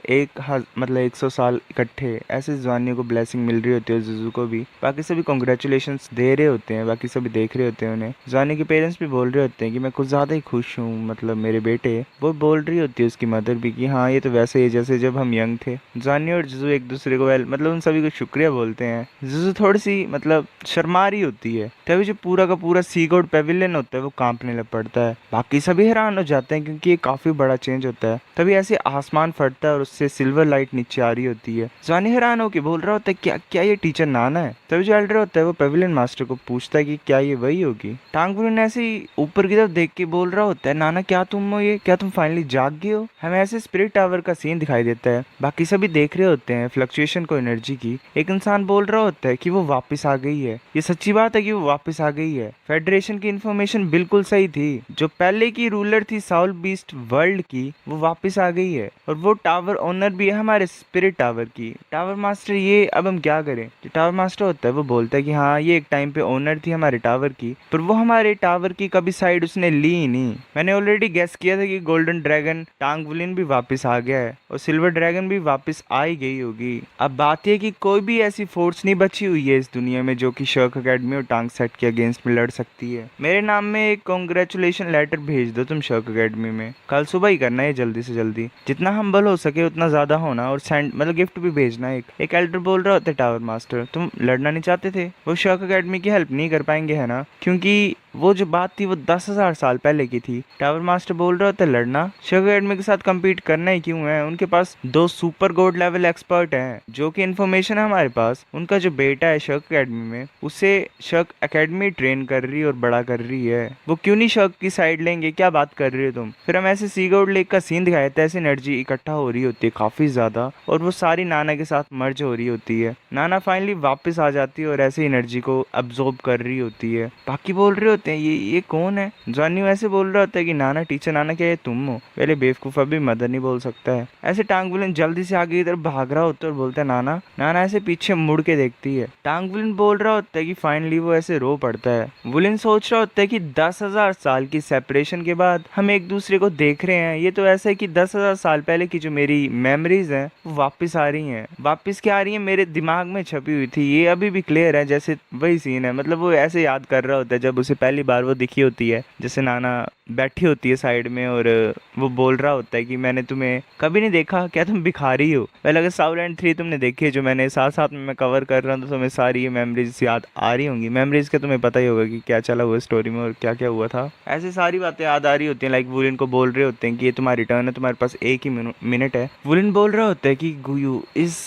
मतलब 100 साल इकट्ठे। ऐसे जवानी को ब्लेसिंग मिल रही होती है जुजू को भी। बाकी सभी कॉन्ग्रेचुलेशन दे रहे होते हैं, बाकी सभी देख रहे होते हैं उन्हें। जवानी के पेरेंट्स भी बोल रहे होते हैं कि मैं कुछ ज़्यादा ही खुश हूँ, मतलब मेरे बेटे। वो बोल रही होती है उसकी मदर भी कि हाँ ये तो वैसे ही है जैसे जब हम यंग थे। जवानी और जुजू एक दूसरे को वेल मतलब उन सभी को शुक्रिया बोलते हैं। जुजू थोड़ी सी मतलब शर्मा रही होती है, तभी जो पूरा का पूरा सी गोड पेविलियन होता है वो कांपने लग पड़ता है। बाकी सभी हैरान हो जाते हैं क्योंकि ये काफी बड़ा चेंज होता है। तभी ऐसे आसमान फटता है और उससे सिल्वर लाइट नीचे आ रही होती है। जवानी हैरान होकर बोल रहा होता है क्या क्या ये टीचर नाना है? तभी जो एल्डर होता है वो पेविलियन मास्टर को पूछता है कि क्या ये वही होगी? टांगबुलिन ऐसे ही ऊपर की तरफ देख के बोल रहा होता है नाना क्या तुम हो ये, क्या तुम फाइनली जाग गए हो? हमें ऐसे स्पिरिट टावर का सीन दिखाई देता है। बाकी सभी देख रहे होते हैं फ्लक्चुएशन को एनर्जी की। एक इंसान बोल रहा होता है कि वो वापस आ गई है। ये सच्ची बात है कि वो वापस आ गई है। फेडरेशन की इंफॉर्मेशन बिल्कुल सही थी। जो पहले की रूलर थी साउल बीस्ट वर्ल्ड की वो वापस आ गई है और वो टावर ओनर भी है हमारे स्पिरिट टावर की। टावर मास्टर ये अब हम क्या करें? जो टावर मास्टर होता है वो बोलता है कि हाँ ये एक टाइम पे ओनर थी हमारे टावर की, पर वो हमारे टावर की कभी साइड उसने ली ही नहीं। मैंने ऑलरेडी गेस किया था कि गोल्डन ड्रैगन टांगवुलिन भी वापस आ गया है और सिल्वर ड्रैगन भी वापस आ ही गई होगी। अब बात यह कि कोई भी ऐसी फोर्स नहीं बची हुई है इस दुनिया में जो कि शर्क अकेडमी और टांग सेट के अगेंस्ट में लड़ सकती है। मेरे नाम में एक कॉन्ग्रेचुलेशन लेटर भेज दो तुम शर्क अकेडमी में, कल सुबह ही करना है जल्दी से जल्दी, जितना हम्बल हो सके उतना ज्यादा होना और सेंड मतलब गिफ्ट भी भेजना है। एक एल्डर बोल रहा होता है टावर मास्टर तुम लड़ना नहीं चाहते थे? वो शर्क अकेडमी की हेल्प नहीं कर पाएंगे है ना, क्योंकि वो जो बात थी वो 10,000 साल पहले की थी। टावर मास्टर बोल रहा होता है लड़ना शर्क अकेडमी के साथ कम्पीट करना ही क्यों है? उनके पास 2 सुपर गोड लेवल एक्सपर्ट हैं जो कि इन्फॉर्मेशन है हमारे पास। उनका जो बेटा है शर्क अकेडमी में उसे शर्क अकेडमी ट्रेन कर रही है और बड़ा कर रही है। वो क्यों नहीं शर्क की साइड लेंगे? क्या बात कर रही हो तुम? फिर हम ऐसे सी गोड लेक का सीन दिखाया था, ऐसे एनर्जी इकट्ठा हो रही होती है काफी ज्यादा और वो सारी नाना के साथ मर्ज हो रही होती है। नाना फाइनली वापस आ जाती है और ऐसे एनर्जी को अब्सॉर्ब कर रही होती है। बाकी बोल रहे होते हैं ये कौन है? जॉनी ऐसे बोल रहा होता है कि नाना टीचर नाना क्या ये तुम हो? पहले बेवकूफ अभी मदर नहीं बोल सकता है। ऐसे टांगबुलिन जल्दी से आगे इधर भाग रहा होता है और बोलता है नाना। नाना ऐसे पीछे मुड़ के देखती है। टांगबुलिन बोल रहा होता है कि फाइनली वो ऐसे रो पड़ता है। बुलिन सोच रहा होता है कि 10,000 साल की सेपरेशन के बाद हम एक दूसरे को देख रहे हैं। ये तो ऐसा है कि 10,000 साल पहले की जो मेरी मेमोरीज हैं वो वापस आ रही हैं। वापस क्या आ रही है? मेरे दिमाग में छपी हुई थी। ये अभी भी क्लियर है जैसे वही सीन है, मतलब वो ऐसे याद कर रहा होता है जब उसे पहली पहली बार वो दिखी होती है, जैसे नाना बैठी होती है साइड में और वो बोल रहा होता है कि मैंने तुम्हें कभी नहीं देखा, क्या तुम भिखारी हो। पहले अगर साउलैंड 3 तुमने देखी है, जो मैंने साथ साथ में मैं कवर कर रहा हूँ, तो तुम्हें सारी ये मेमोरीज याद आ रही होंगी। मेमोरीज का तुम्हें पता ही होगा कि क्या चला हुआ स्टोरी में और क्या क्या हुआ था। ऐसी सारी बातें याद आ रही होती हैं। लाइक वुलिन को बोल रहे होते हैं कि ये तुम्हारी टर्न है, तुम्हारे पास एक ही मिनट है। वुलिन बोल रहा होता है कि गुयू, इस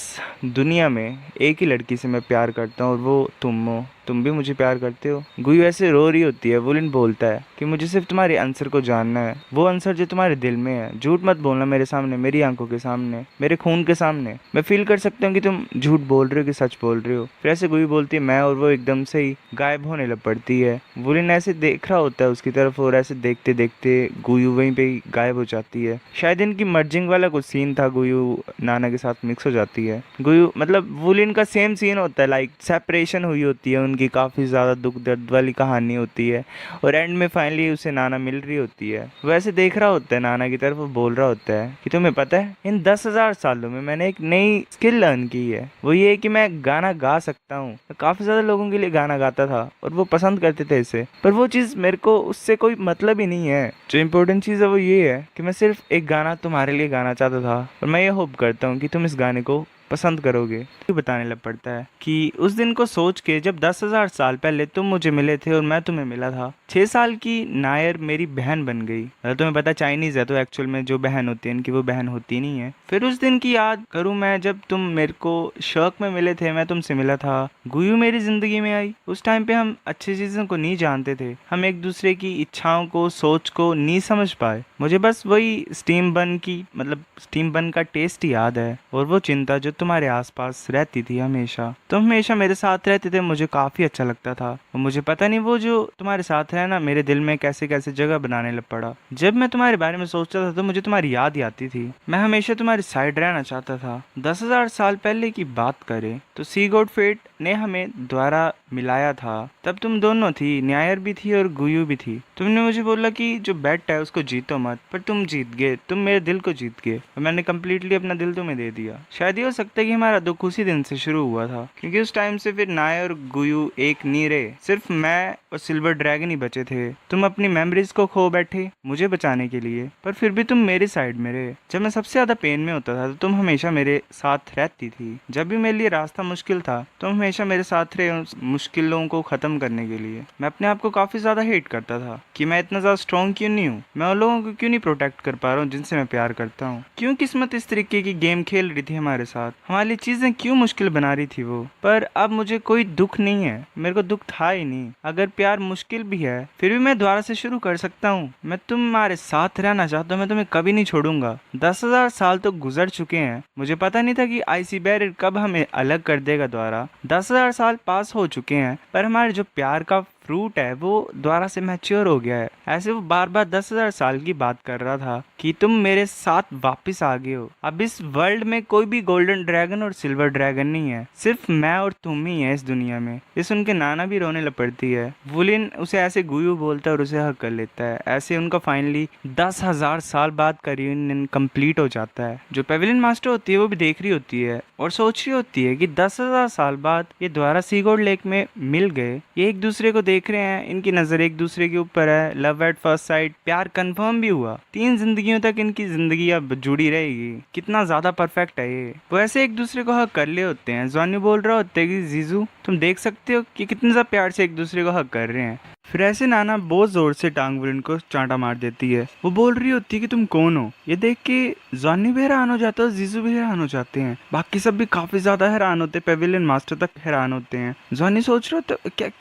दुनिया में एक ही लड़की से मैं प्यार करता हूँ और वो तुम हो, तुम भी मुझे प्यार करते हो। गुयू ऐसे रो रही होती है। वुलिन बोलता है कि मुझे सिर्फ तुम्हारे आंसर को जानना है, वो आंसर जो तुम्हारे दिल में है। झूठ मत बोलना मेरे सामने, मेरी आंखों के सामने, मेरे खून के सामने। मैं फील कर सकता हूँ कि तुम झूठ बोल रहे हो कि सच बोल रहे हो। फिर ऐसे गुयू बोलती है मैं, और वो एकदम से ही गायब होने लग पड़ती है। वुलिन ऐसे देख रहा होता है उसकी तरफ और ऐसे देखते देखते गुयू वहीं पे ही गायब हो जाती है। शायद इनकी मर्जिंग वाला कुछ सीन था, गुयू नाना के साथ मिक्स हो जाती है। गुयू मतलब वुलिन का सेम सीन होता है, लाइक सेपरेशन हुई होती है उनकी, काफ़ी ज़्यादा दुख दर्द वाली कहानी होती है और एंड में फाइनली उसे नाना मिल रही होती है। वैसे देख रहा होता है नाना की तरफ, वो बोल रहा होता है कि तुम्हें पता है इन 10,000 सालों में मैंने एक नई स्किल लर्न की है, वो ये कि मैं गाना गा सकता हूँ। काफ़ी ज़्यादा लोगों के लिए गाना गाता था और वो पसंद करते थे इसे, पर वो चीज़ मेरे को उससे कोई मतलब ही नहीं है। जो इम्पोर्टेंट चीज़ है वो ये है कि मैं सिर्फ एक गाना तुम्हारे लिए गाना चाहता था और मैं ये होप करता हूँ कि तुम इस गाने को पसंद करोगे। बताने लग पड़ता है कि उस दिन को सोच के जब 10,000 साल पहले तुम मुझे मिले थे और मैं तुम्हें मिला था। 6 साल की नायर मेरी बहन बन गई। मतलब तुम्हें पता चाइनीज है तो एक्चुअल में जो बहन होती है इनकी वो बहन होती नहीं है। फिर उस दिन की याद करूँ मैं जब तुम मेरे को शर्क में मिले थे, मैं तुमसे मिला था। गुयू मेरी जिंदगी में आई। उस टाइम पे हम अच्छी चीजों को नहीं जानते थे, हम एक दूसरे की इच्छाओं को, सोच को नहीं समझ पाए। मुझे बस वही स्टीम बन का टेस्ट याद है और वो चिंता जो तुम्हारे आसपास रहती थी हमेशा। तुम हमेशा मेरे साथ रहते थे, मुझे काफी अच्छा लगता था। और मुझे पता नहीं वो जो तुम्हारे साथ रहना मेरे दिल में कैसे कैसे जगह बनाने लग पड़ा। जब मैं तुम्हारे बारे में सोचता था तो मुझे तुम्हारी याद ही आती थी। मैं हमेशा तुम्हारी साइड रहना चाहता था। 10,000 साल पहले की बात करें तो सी गॉड फेट ने हमें द्वारा मिलाया था। तब तुम दोनों थी, न्यायर भी थी और गुयू भी थी। तुमने मुझे बोला कि जो बेट है उसको जीतो मत, पर तुम जीत गए, तुम मेरे दिल को जीत गए और मैंने कम्प्लीटली अपना दिल तुम्हें दे दिया। शायद ये हो सकता है कि हमारा दुख उसी दिन से शुरू हुआ था, क्योंकि उस टाइम से फिर नायर और गुयू एक नहीं रहे, सिर्फ मैं और सिल्वर ड्रैगन ही बचे थे। तुम अपनी मेमोरीज को खो बैठे मुझे बचाने के लिए, पर फिर भी तुम मेरी साइड में रहे। जब मैं सबसे ज्यादा पेन में होता था तो तुम हमेशा मेरे साथ रहती थी। जब भी मेरे लिए रास्ता मुश्किल था तुम हमेशा मेरे साथ रहे उस मुश्किलों को खत्म करने के लिए। मैं अपने आप को काफी ज्यादा हेट करता था कि मैं इतना ज्यादा स्ट्रॉन्ग क्यों नहीं हूँ, मैं उन लोगों को क्यों नहीं प्रोटेक्ट कर पा रहा हूँ जिनसे मैं प्यार करता हूँ। क्यों किस्मत इस तरीके की गेम खेल रही थी हमारे साथ, हमारे लिए चीजें क्यों मुश्किल बना रही थी वो। पर अब मुझे कोई दुख नहीं है, मेरे को दुख था ही नहीं। अगर प्यार मुश्किल भी है फिर भी मैं दोबारा से शुरू कर सकता हूँ। मैं तुम्हारे साथ रहना चाहता हूँ, मैं तुम्हें कभी नहीं छोड़ूंगा। 10,000 साल तो गुजर चुके हैं, मुझे पता नहीं था कि आईसी बैरियर कब हमें अलग कर देगा दोबारा। 10,000 साल पास हो चुके हैं पर हमारे जो प्यार का फ्रूट है वो दोबारा से मैच्योर हो गया है। ऐसे वो बार बार 10,000 साल की बात कर रहा था कि तुम मेरे साथ वापस आ गए हो। अब इस वर्ल्ड में कोई भी गोल्डन ड्रैगन और सिल्वर ड्रैगन नहीं है, सिर्फ मैं और तुम ही है इस दुनिया में। ये सुन के नाना भी रोने लग पड़ती है। वुलिन उसे ऐसे गुयू बोलता है और उसे हक कर लेता है। ऐसे उनका फाइनली 10,000 साल बाद का रियूनियन कंप्लीट हो जाता है। जो पेविलियन मास्टर होती है वो भी देख रही होती है और सोच रही होती है कि 10,000 साल बाद ये दोबारा सीगोड लेक में मिल गए, ये एक दूसरे को देख रहे हैं, इनकी नजर एक दूसरे के ऊपर है। लव एट फर्स्ट साइट, प्यार कंफर्म भी हुआ। 3 जिंदगियों तक इनकी जिंदगी अब जुड़ी रहेगी। कितना ज्यादा परफेक्ट है ये। वो ऐसे एक दूसरे को हक कर ले होते हैं। जॉनी बोल रहा होता है कि जीजू तुम देख सकते हो कि कितने ज्यादा प्यार से एक दूसरे को हक कर रहे हैं। फिर ऐसे नाना बहुत जोर से टांग वुलिन को चांटा मार देती है। वो बोल रही होती है कि तुम कौन हो। ये देख के जॉनी भी हैरान हो जाता है, जीजू भी हैरान हो जाते हैं, बाकी सब भी काफी ज्यादा हैरान होते हैं, पेविलियन मास्टर तक हैरान होते हैं। जॉनी सोच रहा होता है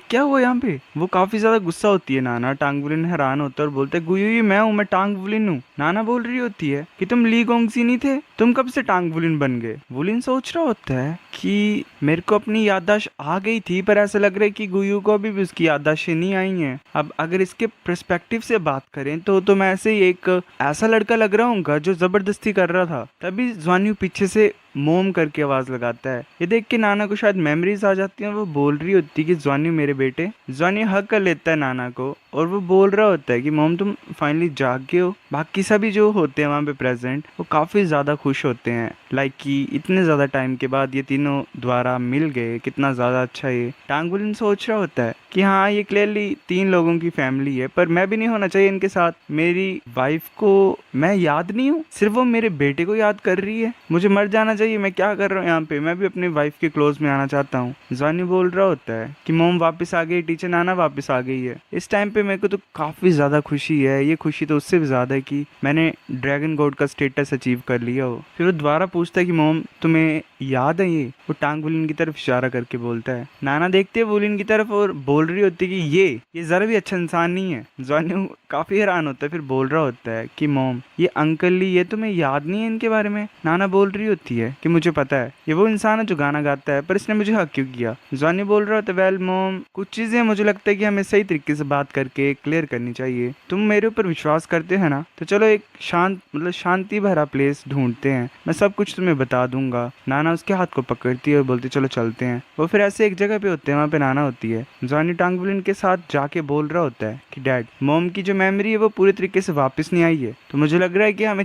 क्या हुआ यहाँ पे। वो काफी ज्यादा गुस्सा होती है नाना। टांग वुलिन हैरान होता है और बोलते है गुयू ये मैं हूँ, मैं टांग वुलिन हूँ। नाना बोल रही होती है कि तुम ली गोंगजी नहीं थे, तुम कब से टांग वुलिन बन गए। वुलिन सोच रहा होता है कि मेरे को अपनी याददाश्त आ गई थी, पर ऐसा लग रहा है कि गुयू को अभी भी उसकी याददाश्त नहीं आई है। अब अगर इसके पर्सपेक्टिव से बात करें तो मैं ऐसे ही एक ऐसा लड़का लग रहा हूँ जो जबरदस्ती कर रहा था। तभी ज्वान्यू पीछे से मोम करके आवाज लगाता है। ये देख के नाना को शायद मेमोरीज आ जाती हैं। वो बोल रही होती है कि ज्वान्यू मेरे बेटे। ज्वान्यू हक कर लेता है नाना को और वो बोल रहा होता है कि मॉम तुम फाइनली जाग गए हो। बाकी सभी जो होते हैं वहाँ पे प्रेजेंट वो काफ़ी ज़्यादा खुश होते हैं, लाइक कि इतने ज़्यादा टाइम के बाद ये तीनों द्वारा मिल गए, कितना ज़्यादा अच्छा। ये टांगुलिन सोच रहा होता है कि हाँ ये क्लियरली 3 लोगों की फैमिली है, पर मैं भी नहीं होना चाहिए इनके साथ। मेरी वाइफ को मैं याद नहीं हूँ, सिर्फ वो मेरे बेटे को याद कर रही है। मुझे मर जाना चाहिए, मैं क्या कर रहा हूँ यहाँ पे, मैं भी अपनी वाइफ के क्लोज में आना चाहता हूँ। जॉनी बोल रहा होता है कि मोम वापस आ गई, टीचर नाना वापस आ गई है। इस टाइम पे मेरे को तो काफ़ी ज़्यादा खुशी है, ये खुशी तो उससे भी ज़्यादा है कि मैंने ड्रैगन गॉड का स्टेटस अचीव कर लिया हो। फिर वो दोबारा पूछता है कि मोम तुम्हें याद है ये? वो टांग वुलिन की तरफ इशारा करके बोलता है। नाना देखते है वुलिन की तरफ और बोल रही होती है कि ये ज़रा भी अच्छा इंसान नहीं है। जॉनी काफ़ी हैरान होता है, फिर बोल रहा होता है कि मोम ये अंकल ली, ये तुम्हें याद नहीं है इनके बारे में? नाना बोल रही होती है कि मुझे पता है, ये वो इंसान है जो गाना गाता है, पर इसने मुझे हक क्यों किया? जॉनी बोल रहा होता है वेल मोम, कुछ चीज़ें मुझे लगता है कि हमें सही तरीके से बात करके क्लियर करनी चाहिए। तुम मेरे ऊपर विश्वास करते हैं ना, तो चलो एक शांति भरा प्लेस ढूंढते हैं, मैं सब कुछ तुम्हें बता दूंगा। नाना उसके हाथ को पकड़ती है और बोलती चलो चलते हैं। वो फिर ऐसे एक जगह पे होते हैं, वहाँ पे नाना होती है। जॉनी टांगवुलिन के साथ जाके बोल रहा होता है कि डैड मोम की जो मेमोरी है वो पूरी तरीके से वापस नहीं आई है, तो मुझे लग रहा है कि हमें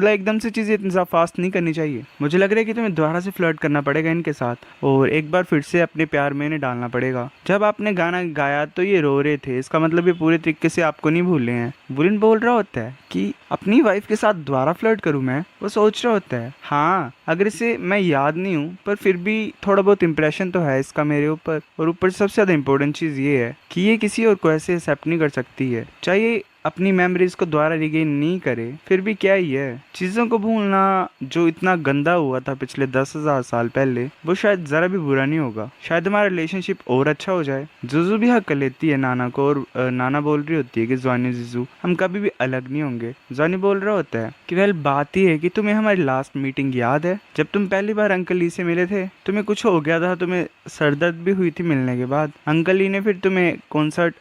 एकदम से चीज़ें इतनी फास्ट नहीं करनी चाहिए। मुझे लग रहा है कि तुम्हें दोबारा से फ्लर्ट करना पड़ेगा इनके साथ और एक बार फिर से अपने प्यार में इन्हें डालना पड़ेगा। जब आपने गाना गाया तो ये रो रहे थे, इसका मतलब ये पूरे तरीके से आपको नहीं भूले हैं। वुलिन बोल रहा होता है कि अपनी वाइफ के साथ दोबारा फ्लर्ट करूं मैं? वो सोच रहा होता है हाँ, अगर इसे मैं याद नहीं हूँ पर फिर भी थोड़ा बहुत इंप्रेशन तो है इसका मेरे ऊपर, और ऊपर सबसे ज़्यादा इंपॉर्टेंट चीज़ ये है कि ये किसी और को ऐसे एक्सेप्ट नहीं कर सकती है। चाहे अपनी मेमोरीज को दोबारा रिगेन नहीं करे, फिर भी क्या ही है, चीज़ों को भूलना जो इतना गंदा हुआ था पिछले 10,000 साल पहले, वो शायद ज़रा भी बुरा नहीं होगा। शायद हमारा रिलेशनशिप और अच्छा हो जाए। जुजू भी हक कर लेती है नाना को और नाना बोल रही होती है कि जॉनी जीजू हम कभी भी अलग नहीं होंगे। जॉनी बोल रहा होता है कि वेल बात ये है कि तुम्हें हमारी लास्ट मीटिंग याद है, जब तुम पहली बार अंकल ली से मिले थे? तुम्हें कुछ हो गया था, तुम्हें सरदर्द भी हुई थी मिलने के बाद। अंकल ली ने फिर तुम्हें कॉन्सर्ट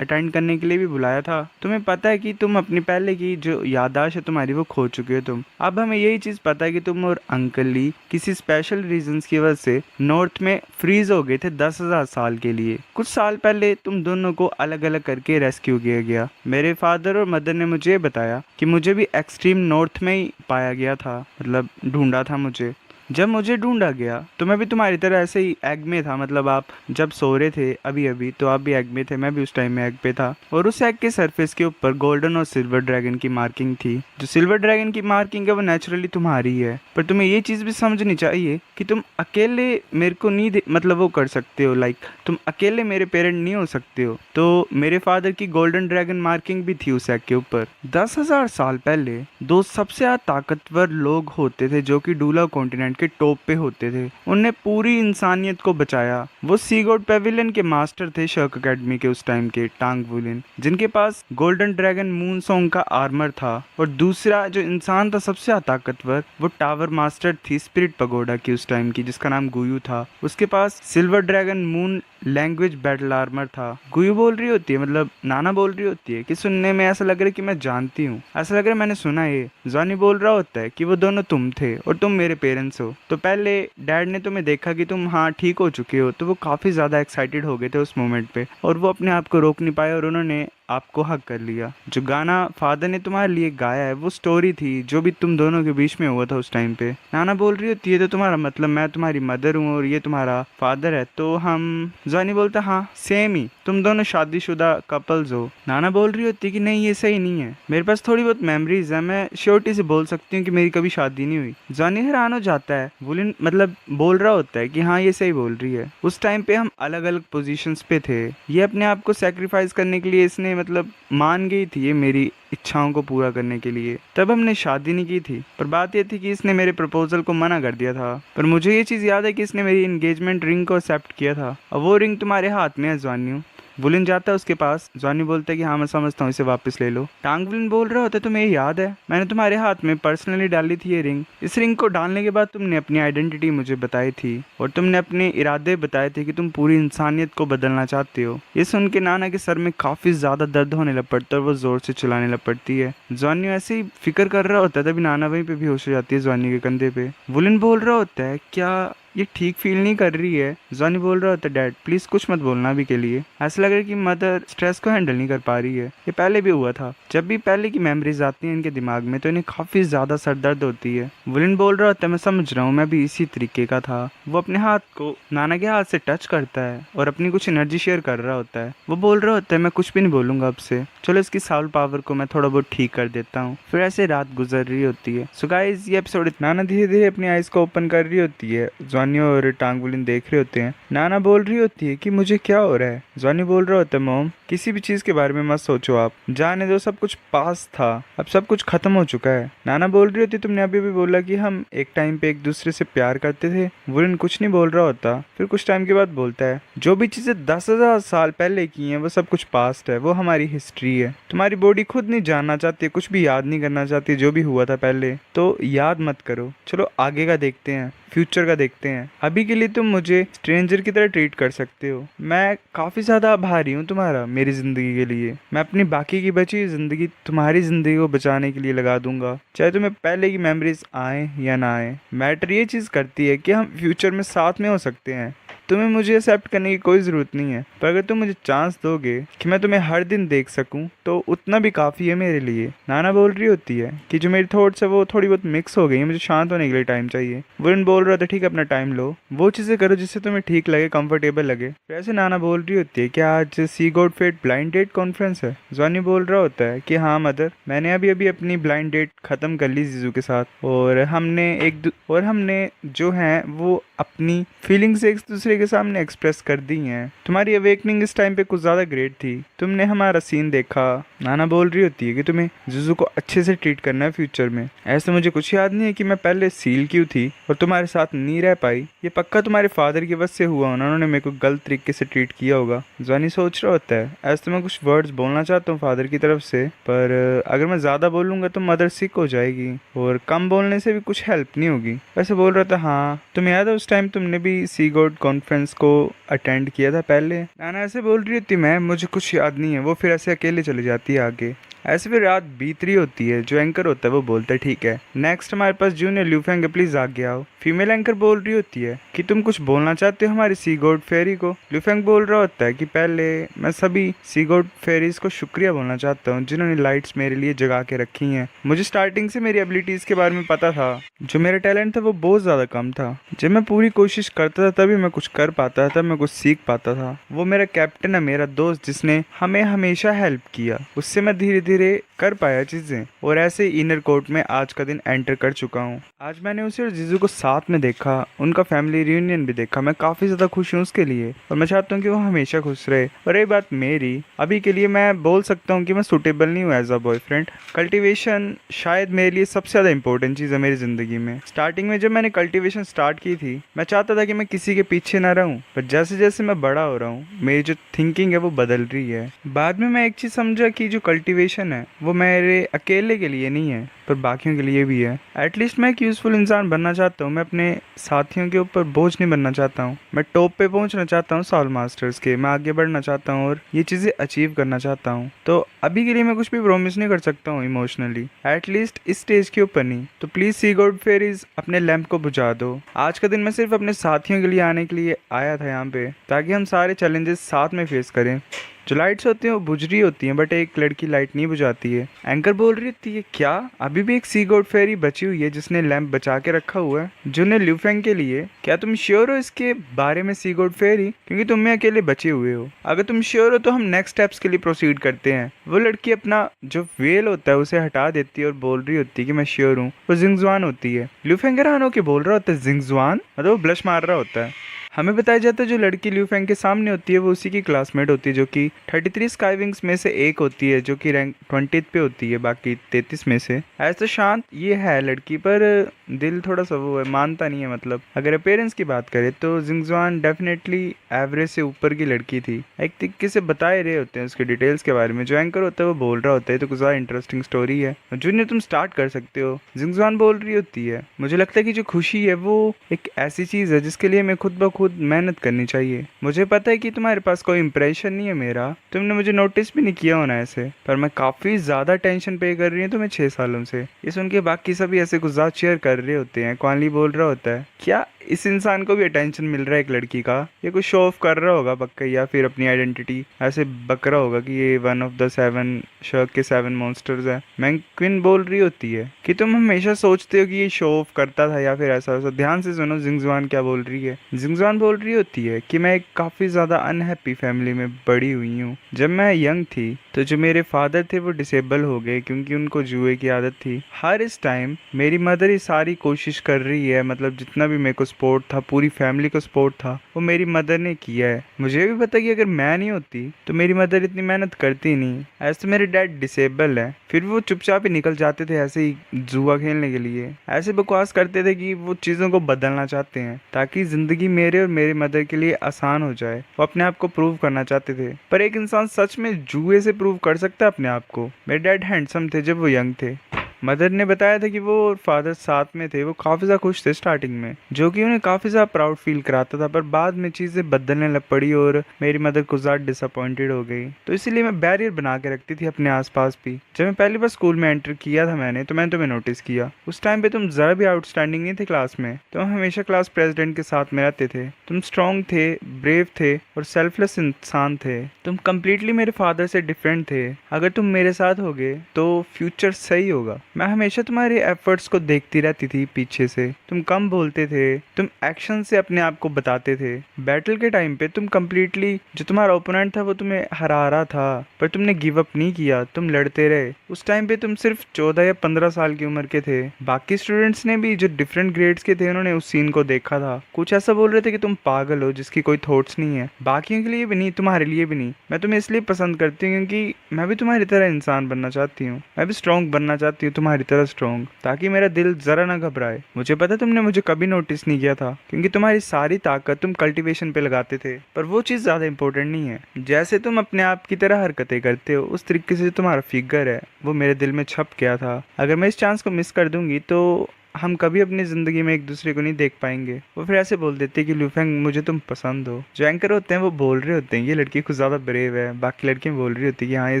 अटेंड करने के लिए भी बुलाया था। तुम्हें पता है कि तुम अपनी पहले की जो याददाश्त है तुम्हारी वो खो चुके हो तुम। अब हमें यही चीज़ पता है कि तुम और अंकल ली किसी स्पेशल रीजंस की वजह से नॉर्थ में फ्रीज हो गए थे 10,000 साल के लिए। कुछ साल पहले तुम दोनों को अलग अलग करके रेस्क्यू किया गया। मेरे फादर और मदर ने मुझे बताया कि मुझे भी एक्सट्रीम नॉर्थ में ही पाया गया था, मतलब ढूंढा था मुझे। जब मुझे ढूंढा गया तो मैं भी तुम्हारी तरह ऐसे ही एग में था, मतलब आप जब सो रहे थे अभी अभी तो आप भी एग में थे, मैं भी उस टाइम में एग पे था। और उस एग के सरफेस के ऊपर गोल्डन और सिल्वर ड्रैगन की मार्किंग थी। जो सिल्वर ड्रैगन की मार्किंग है वो नेचुरली तुम्हारी है, पर तुम्हें ये चीज़ भी समझनी चाहिए कि तुम अकेले मेरे को नहीं मतलब वो कर सकते हो, लाइक तुम अकेले मेरे पेरेंट नहीं हो सकते हो। तो मेरे फादर की गोल्डन ड्रैगन मार्किंग भी थी उस एग के ऊपर। 10,000 साल पहले 2 सबसे ज्यादा ताकतवर लोग होते थे जो कि डूला कॉन्टिनेंट के टॉप पे होते थे। उनने पूरी इंसानियत को बचाया। वो सी गॉड पेविलियन के मास्टर थे शर्क अकेडमी के उस टाइम के, टांग वुलिन, जिनके पास गोल्डन ड्रैगन मून सॉन्ग का आर्मर था। और दूसरा जो इंसान था सबसे ज्यादा ताकतवर, वो टावर मास्टर थी स्पिरिट पगोडा की उस टाइम की, जिसका नाम गुयू था। उसके पास silver dragon moon language battle armour था। गुयू बोल रही होती है, मतलब नाना बोल रही होती है कि सुनने में ऐसा लग रहा है कि मैं जानती हूँ, ऐसा लग रहा है मैंने सुना है। जॉनी बोल रहा होता है कि वो दोनों तुम थे और तुम मेरे पेरेंट्स हो। तो पहले डैड ने तुम्हें देखा कि तुम हाँ ठीक हो चुके हो, तो वो काफी ज्यादा एक्साइटेड हो गए थे उस मोमेंट पे, और वो अपने आप को रोक नहीं पाए और उन्होंने आपको हक कर लिया। जो गाना फादर ने तुम्हारे लिए गाया है वो स्टोरी थी जो भी तुम दोनों के बीच में हुआ था उस टाइम पे। नाना बोल रही होती है तो तुम्हारा मतलब मैं तुम्हारी मदर हूँ और ये तुम्हारा फादर है, तो हम, जॉनी बोलता हाँ सेम ही, तुम दोनों शादीशुदा कपल्स हो। नाना बोल रही होती है कि नहीं ये सही नहीं है, मेरे पास थोड़ी बहुत मेमोरीज है, मैं श्योरिटी से बोल सकती हूँ कि मेरी कभी शादी नहीं हुई। जॉनी हैरान हो जाता है। वुलिन मतलब बोल रहा होता है कि हाँ ये सही बोल रही है, उस टाइम पे हम अलग अलग पोजीशंस पे थे, ये अपने आप को सेक्रीफाइस करने के लिए इसने मतलब मान गई थी ये मेरी इच्छाओं को पूरा करने के लिए। तब हमने शादी नहीं की थी, पर बात ये थी कि इसने मेरे प्रपोजल को मना कर दिया था। पर मुझे ये चीज़ याद है कि इसने मेरी एंगेजमेंट रिंग को एक्सेप्ट किया था और वो रिंग तुम्हारे हाथ में है जॉनी। वुलिन जाता है उसके पास, जॉनी बोलता है कि हाँ मैं समझता हूँ, इसे वापस ले लो। टांग वुलिन बोल रहा होता है तुम्हें याद है मैंने तुम्हारे हाथ में पर्सनली डाली थी ये रिंग। इस रिंग को डालने के बाद तुमने अपनी आइडेंटिटी मुझे बताई थी और तुमने अपने इरादे बताए थे कि तुम पूरी इंसानियत को बदलना चाहते हो। ये सुन के नाना के सर में काफी ज्यादा दर्द होने लग पड़ता है और वो जोर से चिल्लाने लग पड़ती है। जॉनी ऐसे ही फिक्र कर रहा होता है, तभी नाना वहीं पे बेहोश हो जाती है जॉनी के कंधे पे। वुलिन बोल रहा होता है क्या ये ठीक फील नहीं कर रही है। जॉनी बोल रहा होता है डैड प्लीज कुछ मत बोलना अभी के लिए। ऐसा लग रहा है कि मदर स्ट्रेस को हैंडल नहीं कर पा रही है। ये पहले भी हुआ था, जब भी पहले की मेमोरीज आती हैं इनके दिमाग में तो इन्हें काफी ज्यादा सर दर्द होती है। वुलन बोल रहा होता है मैं समझ रहा हूँ, मैं भी इसी तरीके का था। वो अपने हाथ को नाना के हाथ से टच करता है और अपनी कुछ एनर्जी शेयर कर रहा होता है। वो बोल रहा होता है मैं कुछ भी नहीं बोलूंगा अब से, चलो इसकी साउल पावर को मैं थोड़ा बहुत ठीक कर देता हूँ। फिर ऐसे रात गुजर रही होती है। सो गाइस ये एपिसोड नाना धीरे धीरे अपनी आइज को ओपन कर रही होती है। जॉनी और टांगवुलिन देख रहे होते हैं। नाना बोल रही होती है कि मुझे क्या हो रहा है। जॉनी बोल रहा होता है मॉम किसी भी चीज के बारे में मत सोचो, आप जाने दो, सब कुछ पास था, अब सब कुछ खत्म हो चुका है। नाना बोल रही होती तुमने अभी भी बोला कि हम एक टाइम पे एक दूसरे से प्यार करते थे। वुलन कुछ नहीं बोल रहा होता। फिर कुछ टाइम के बाद बोलता है जो भी चीजें 10,000 साल पहले की हैं वो सब कुछ पास्ट है, वो हमारी हिस्ट्री है। तुम्हारी बॉडी खुद नहीं जानना चाहती, कुछ भी याद नहीं करना चाहती जो भी हुआ था पहले, तो याद मत करो। चलो आगे का देखते हैं, फ्यूचर का देखते हैं। अभी के लिए तुम मुझे स्ट्रेंजर की तरह ट्रीट कर सकते हो। मैं काफी ज्यादा आभारी हूँ तुम्हारा मेरी जिंदगी के लिए। मैं अपनी बाकी की बची हुई जिंदगी तुम्हारी जिंदगी को बचाने के लिए लगा दूंगा, चाहे तुम्हें पहले की मेमोरीज आए या ना आए। मैटर ये चीज करती है कि हम फ्यूचर में साथ में हो सकते हैं। तुम्हें मुझे एक्सेप्ट करने की कोई ज़रूरत नहीं है, पर अगर तुम मुझे चांस दोगे कि मैं तुम्हें हर दिन देख सकूं तो उतना भी काफ़ी है मेरे लिए। नाना बोल रही होती है कि जो मेरी थॉट्स है वो थोड़ी बहुत मिक्स हो गई है, मुझे शांत होने के लिए टाइम चाहिए। वरुण बोल रहा था ठीक है अपना टाइम लो, वो चीज़ें करो जिससे तुम्हें ठीक लगे, कंफर्टेबल लगे। वैसे नाना बोल रही होती है कि आज Sea God Fate blind date conference है। जॉनी बोल रहा होता है कि हाँ मदर, मैंने अभी अभी अपनी ब्लाइंड डेट ख़त्म कर ली जीजू के साथ, और हमने जो है वो अपनी फीलिंग्स एक दूसरे के सामने एक्सप्रेस कर दी हैं। तुम्हारी अवेकनिंग इस टाइम पे कुछ ज़्यादा ग्रेट थी, तुमने हमारा सीन देखा। नाना बोल रही होती है कि तुम्हें जीजू को अच्छे से ट्रीट करना है फ्यूचर में। ऐसे मुझे कुछ याद नहीं है कि मैं पहले सील क्यों थी और तुम्हारे साथ नहीं रह पाई। ये पक्का तुम्हारे फादर की वजह से हुआ, उन्होंने मेरे को गलत तरीके से ट्रीट किया होगा। जॉनी सोच रहा होता है ऐसे तो मैं कुछ वर्ड्स बोलना चाहता हूँ फादर की तरफ से, पर अगर मैं ज़्यादा बोलूँगा तो मदर सिक हो जाएगी और कम बोलने से भी कुछ हेल्प नहीं होगी। वैसे बोल रहा था हाँ तुम्हें याद है उस टाइम तुमने भी सी गॉड कॉन्फ्रेंस को अटेंड किया था पहले। नाना ऐसे बोल रही होती मैं मुझे कुछ याद नहीं है। वो फिर ऐसे अकेले चली जाती है आगे। ऐसे फिर रात बीत रही होती है। जो एंकर होता है वो बोलता है ठीक है नेक्स्ट हमारे पास जूनियर ल्यूफेंग है, प्लीज आगे आओ। फीमेल एंकर बोल रही होती है कि तुम कुछ बोलना चाहते हो हमारी सी गॉड फेरी को। ल्यूफेंग बोल रहा होता है कि पहले मैं सभी सी गॉड फेरीज को शुक्रिया बोलना चाहता हूँ जिन्होंने लाइट्स मेरे लिए जगा के रखी हैं। मुझे स्टार्टिंग से मेरी एबिलिटीज के बारे में पता था, जो मेरा टैलेंट था वो बहुत ज्यादा कम था। जब मैं पूरी कोशिश करता था तभी मैं कुछ कर पाता था, मैं कुछ सीख पाता था। वो मेरा कैप्टन है, मेरा दोस्त जिसने हमें हमेशा हेल्प किया, उससे मैं धीरे धीरे कर पाया चीजें। और ऐसे इनर कोर्ट में आज का दिन एंटर कर चुका हूँ। आज मैंने उसे और जीजू को साथ में देखा, उनका फैमिली रियूनियन भी देखा। मैं काफी ज्यादा खुश हूँ उसके लिए और मैं चाहता हूँ कि वो हमेशा खुश रहे। और ये बात मेरी अभी के लिए मैं बोल सकता हूँ कि मैं सुटेबल नहीं हूँ एज अ बॉयफ्रेंड। कल्टीवेशन शायद मेरे लिए सबसे ज्यादा इंपॉर्टेंट चीज है मेरी जिंदगी में। स्टार्टिंग में जब मैंने कल्टीवेशन स्टार्ट की थी मैं चाहता था कि मैं किसी के पीछे ना रहूं, पर जैसे जैसे मैं बड़ा हो रहा हूँ मेरी जो थिंकिंग है वो बदल रही है। बाद में मैं एक चीज समझा कि जो कल्टीवेशन है वो मेरे अकेले के लिए नहीं है पर बाकियों के लिए भी है। एटलीस्ट मैं एक यूजफुल इंसान बनना चाहता हूँ। मैं अपने साथियों के ऊपर बोझ नहीं बनना चाहता हूँ। मैं टॉप पे पहुंचना चाहता हूँ सॉल मास्टर्स के। मैं आगे बढ़ना चाहता हूँ और ये चीजें अचीव करना चाहता हूँ। तो अभी के लिए मैं कुछ भी प्रॉमिस नहीं कर सकता हूँ इमोशनली, एटलीस्ट इस स्टेज के ऊपर नहीं। तो प्लीज सी गॉड फेरीज अपने लैंप को बुझा दो। आज का दिन मैं सिर्फ अपने साथियों के लिए आने के लिए आया था यहाँ पे, ताकि हम सारे चैलेंजेस साथ में फेस करें। जो लाइट्स होती हैं वो बुझ रही होती हैं बट एक लड़की लाइट नहीं बुझाती है। एंकर बोल रही होती है क्या अभी भी एक सी गॉड फेरी बची हुई है जिसने लैंप बचा के रखा हुआ है जूनियर ल्यूफेंग के लिए? क्या तुम श्योर हो इसके बारे में सी गॉड फेरी, क्योंकि तुम में अकेले बचे हुए हो? अगर तुम श्योर हो तो हम नेक्स्ट स्टेप्स के लिए प्रोसीड करते हैं। वो लड़की अपना जो वेल होता है उसे हटा देती है और बोल रही होती है कि मैं श्योर हूँ। वो जिंगजुआन होती है। ल्यूफेंग हैरान होकर बोल रहा होता है जिंगजुआन, मतलब वो ब्लश मार रहा होता है। हमें बताया जाता है जो लड़की ल्यूफेंग के सामने होती है वो उसी की क्लासमेट होती है, जो कि 33 स्काईविंग्स में से एक होती है, जो कि रैंक 20 पे होती है बाकी 33 में से। ऐसे शांत ये है लड़की, पर दिल थोड़ा सा वो है, मानता नहीं है। मतलब अगर अपेयरेंस की बात करें तो जिंगजुआन डेफिनेटली एवरेज से ऊपर की लड़की थी। एक तरीके से बताए रहे होते हैं उसके डिटेल्स के बारे में। जो एंकर होता है वो बोल रहा होता है तो कुछ ज़्यादा इंटरेस्टिंग स्टोरी है। जूनियर तुम स्टार्ट कर सकते हो। जिंगजुआन बोल रही होती है मुझे लगता है कि जो खुशी है वो एक ऐसी चीज़ है जिसके लिए मैं खुद ब खुद खुद मेहनत करनी चाहिए। मुझे पता है कि तुम्हारे पास कोई इंप्रेशन नहीं है मेरा, तुमने मुझे नोटिस भी नहीं किया होना ऐसे, पर मैं काफी ज्यादा टेंशन पे कर रही हूँ तुम्हें 6 सालों से। ये सुन के बाकी सभी ऐसे गुजार चेयर कर रहे होते हैं। क्वानली बोल रहा होता है, क्या इस इंसान को भी अटेंशन मिल रहा है एक लड़की का? ये कुछ शो ऑफ कर रहा होगा पक्का, या फिर अपनी आइडेंटिटी ऐसे बक रहा होगा कि ये वन ऑफ द 7 शर्क के 7 मॉन्स्टर्स है। मैंक्विन बोल रही होती है कि तुम हमेशा सोचते हो कि ये शो ऑफ करता था या फिर ऐसा वैसा। ध्यान से सुनो जिंगजुआन क्या बोल रही है। जिंगजुआन बोल रही होती है कि मैं एक काफी ज्यादा अनहैप्पी फैमिली में बड़ी हुई हूँ। जब मैं यंग थी तो जो मेरे फादर थे वो डिसेबल हो गए क्योंकि उनको जुए की आदत थी। हर इस टाइम मेरी मदर ही सारी कोशिश कर रही है, मतलब जितना भी मेरे को सपोर्ट था, पूरी फैमिली को सपोर्ट था, वो मेरी मदर ने किया है। मुझे भी पता कि अगर मैं नहीं होती तो मेरी मदर इतनी मेहनत करती नहीं। ऐसे तो मेरे डैड डिसेबल है, फिर वो चुपचाप ही निकल जाते थे ऐसे ही जुआ खेलने के लिए। ऐसे बकवास करते थे कि वो चीज़ों को बदलना चाहते हैं ताकि ज़िंदगी मेरे और मेरी मदर के लिए आसान हो जाए। वो अपने आप को प्रूव करना चाहते थे, पर एक इंसान सच में जुए से प्रूव कर सकता है अपने आप को? मेरे डैड हैंडसम थे जब वो यंग थे। मदर ने बताया था कि वो और फादर साथ में थे। वो काफ़ी ज़्यादा खुश थे स्टार्टिंग में, जो कि उन्हें काफ़ी ज़्यादा प्राउड फील कराता था, पर बाद में चीज़ें बदलने लग पड़ी और मेरी मदर कुछ ज़्यादा डिसअपॉइंटेड हो गई। तो इसीलिए मैं बैरियर बना के रखती थी अपने आसपास भी। जब मैं पहली बार स्कूल में एंटर किया था तो मैंने तुम्हें नोटिस किया। उस टाइम पे तुम ज़रा भी आउटस्टैंडिंग नहीं थे क्लास में। तुम हमेशा क्लास प्रेसिडेंट के साथ में रहते थे। तुम स्ट्रॉन्ग थे, ब्रेव थे और सेल्फलेस इंसान थे। तुम कम्प्लीटली मेरे फादर से डिफरेंट थे। अगर तुम मेरे साथ होगे तो फ्यूचर सही होगा। मैं हमेशा तुम्हारे एफर्ट्स को देखती रहती थी पीछे से। तुम कम बोलते थे, तुम एक्शन से अपने आप को बताते थे। बैटल के टाइम पे तुम कम्प्लीटली, जो तुम्हारा ओपोनेंट था वो तुम्हें हरा रहा था, पर तुमने गिव अप नहीं किया, तुम लड़ते रहे। उस टाइम पे तुम सिर्फ 14 या 15 साल की उम्र के थे। बाकी स्टूडेंट्स ने भी, जो डिफरेंट ग्रेड्स के थे, उन्होंने उस सीन को देखा था। कुछ ऐसा बोल रहे थे कि तुम पागल हो जिसकी कोई थॉट्स नहीं है। बाकियों के लिए भी नहीं, तुम्हारे लिए भी नहीं। मैं तुम्हें इसलिए पसंद करती हूँ क्योंकि मैं भी तुम्हारी तरह इंसान बनना चाहती हूँ। मैं भी स्ट्रॉन्ग बनना चाहती हूँ तुम्हारी तरह स्ट्रॉन्ग, ताकि मेरा दिल जरा ना घबराए। मुझे पता तुमने मुझे कभी नोटिस नहीं किया था क्योंकि तुम्हारी सारी ताकत तुम कल्टीवेशन पे लगाते थे, पर वो चीज़ ज़्यादा इंपॉर्टेंट नहीं है। जैसे तुम अपने आप की तरह हरकतें करते हो, उस तरीके से तुम्हारा फिगर है वो मेरे दिल में छप गया था। अगर मैं इस चांस को मिस कर दूंगी तो हम कभी अपनी ज़िंदगी में एक दूसरे को नहीं देख पाएंगे। वो फिर ऐसे बोल देते कि लुफेंग मुझे तुम पसंद हो। जो एंकर होते हैं वो बोल रहे होते हैं ये लड़की कुछ ज़्यादा ब्रेव है। बाकी लड़कियां बोल रही होती है कि हाँ ये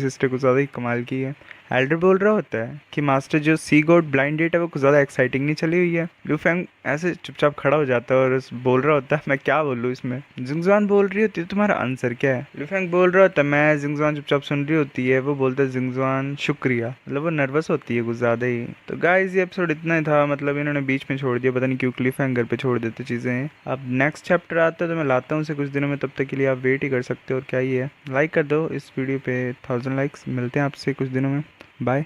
सिस्टर कुछ ज़्यादा ही कमाल की है। एल्डर बोल रहा होता है कि मास्टर जो सी गॉड ब्लाइंड डेट है वो कुछ ज़्यादा एक्साइटिंग नहीं चली हुई है। लुफेंग ऐसे चुपचाप खड़ा हो जाता है और बोल रहा होता है मैं क्या बोलूँ इसमें। जिंगजुआन बोल रही होती है तुम्हारा आंसर क्या है? लुफेंग बोल रहा होता है मैं। जिंगजुआन चुपचाप सुन रही होती है। वो बोलता है जिंगजुआन शुक्रिया। मतलब वो नर्वस होती है कुछ ज़्यादा ही। तो गाइस ये एपिसोड इतना ही था, मतलब इन्होंने बीच में छोड़ दिया, पता नहीं क्यों क्लिफ हैंगर पे छोड़ देते चीज़ें। अब नेक्स्ट चैप्टर आता है तो मैं लाता हूँ उसे कुछ दिनों में, तब तक के लिए आप वेट ही कर सकते हो। और क्या ही है, लाइक कर दो इस वीडियो पे 1000 लाइक्स। मिलते हैं आपसे कुछ दिनों में। बाय।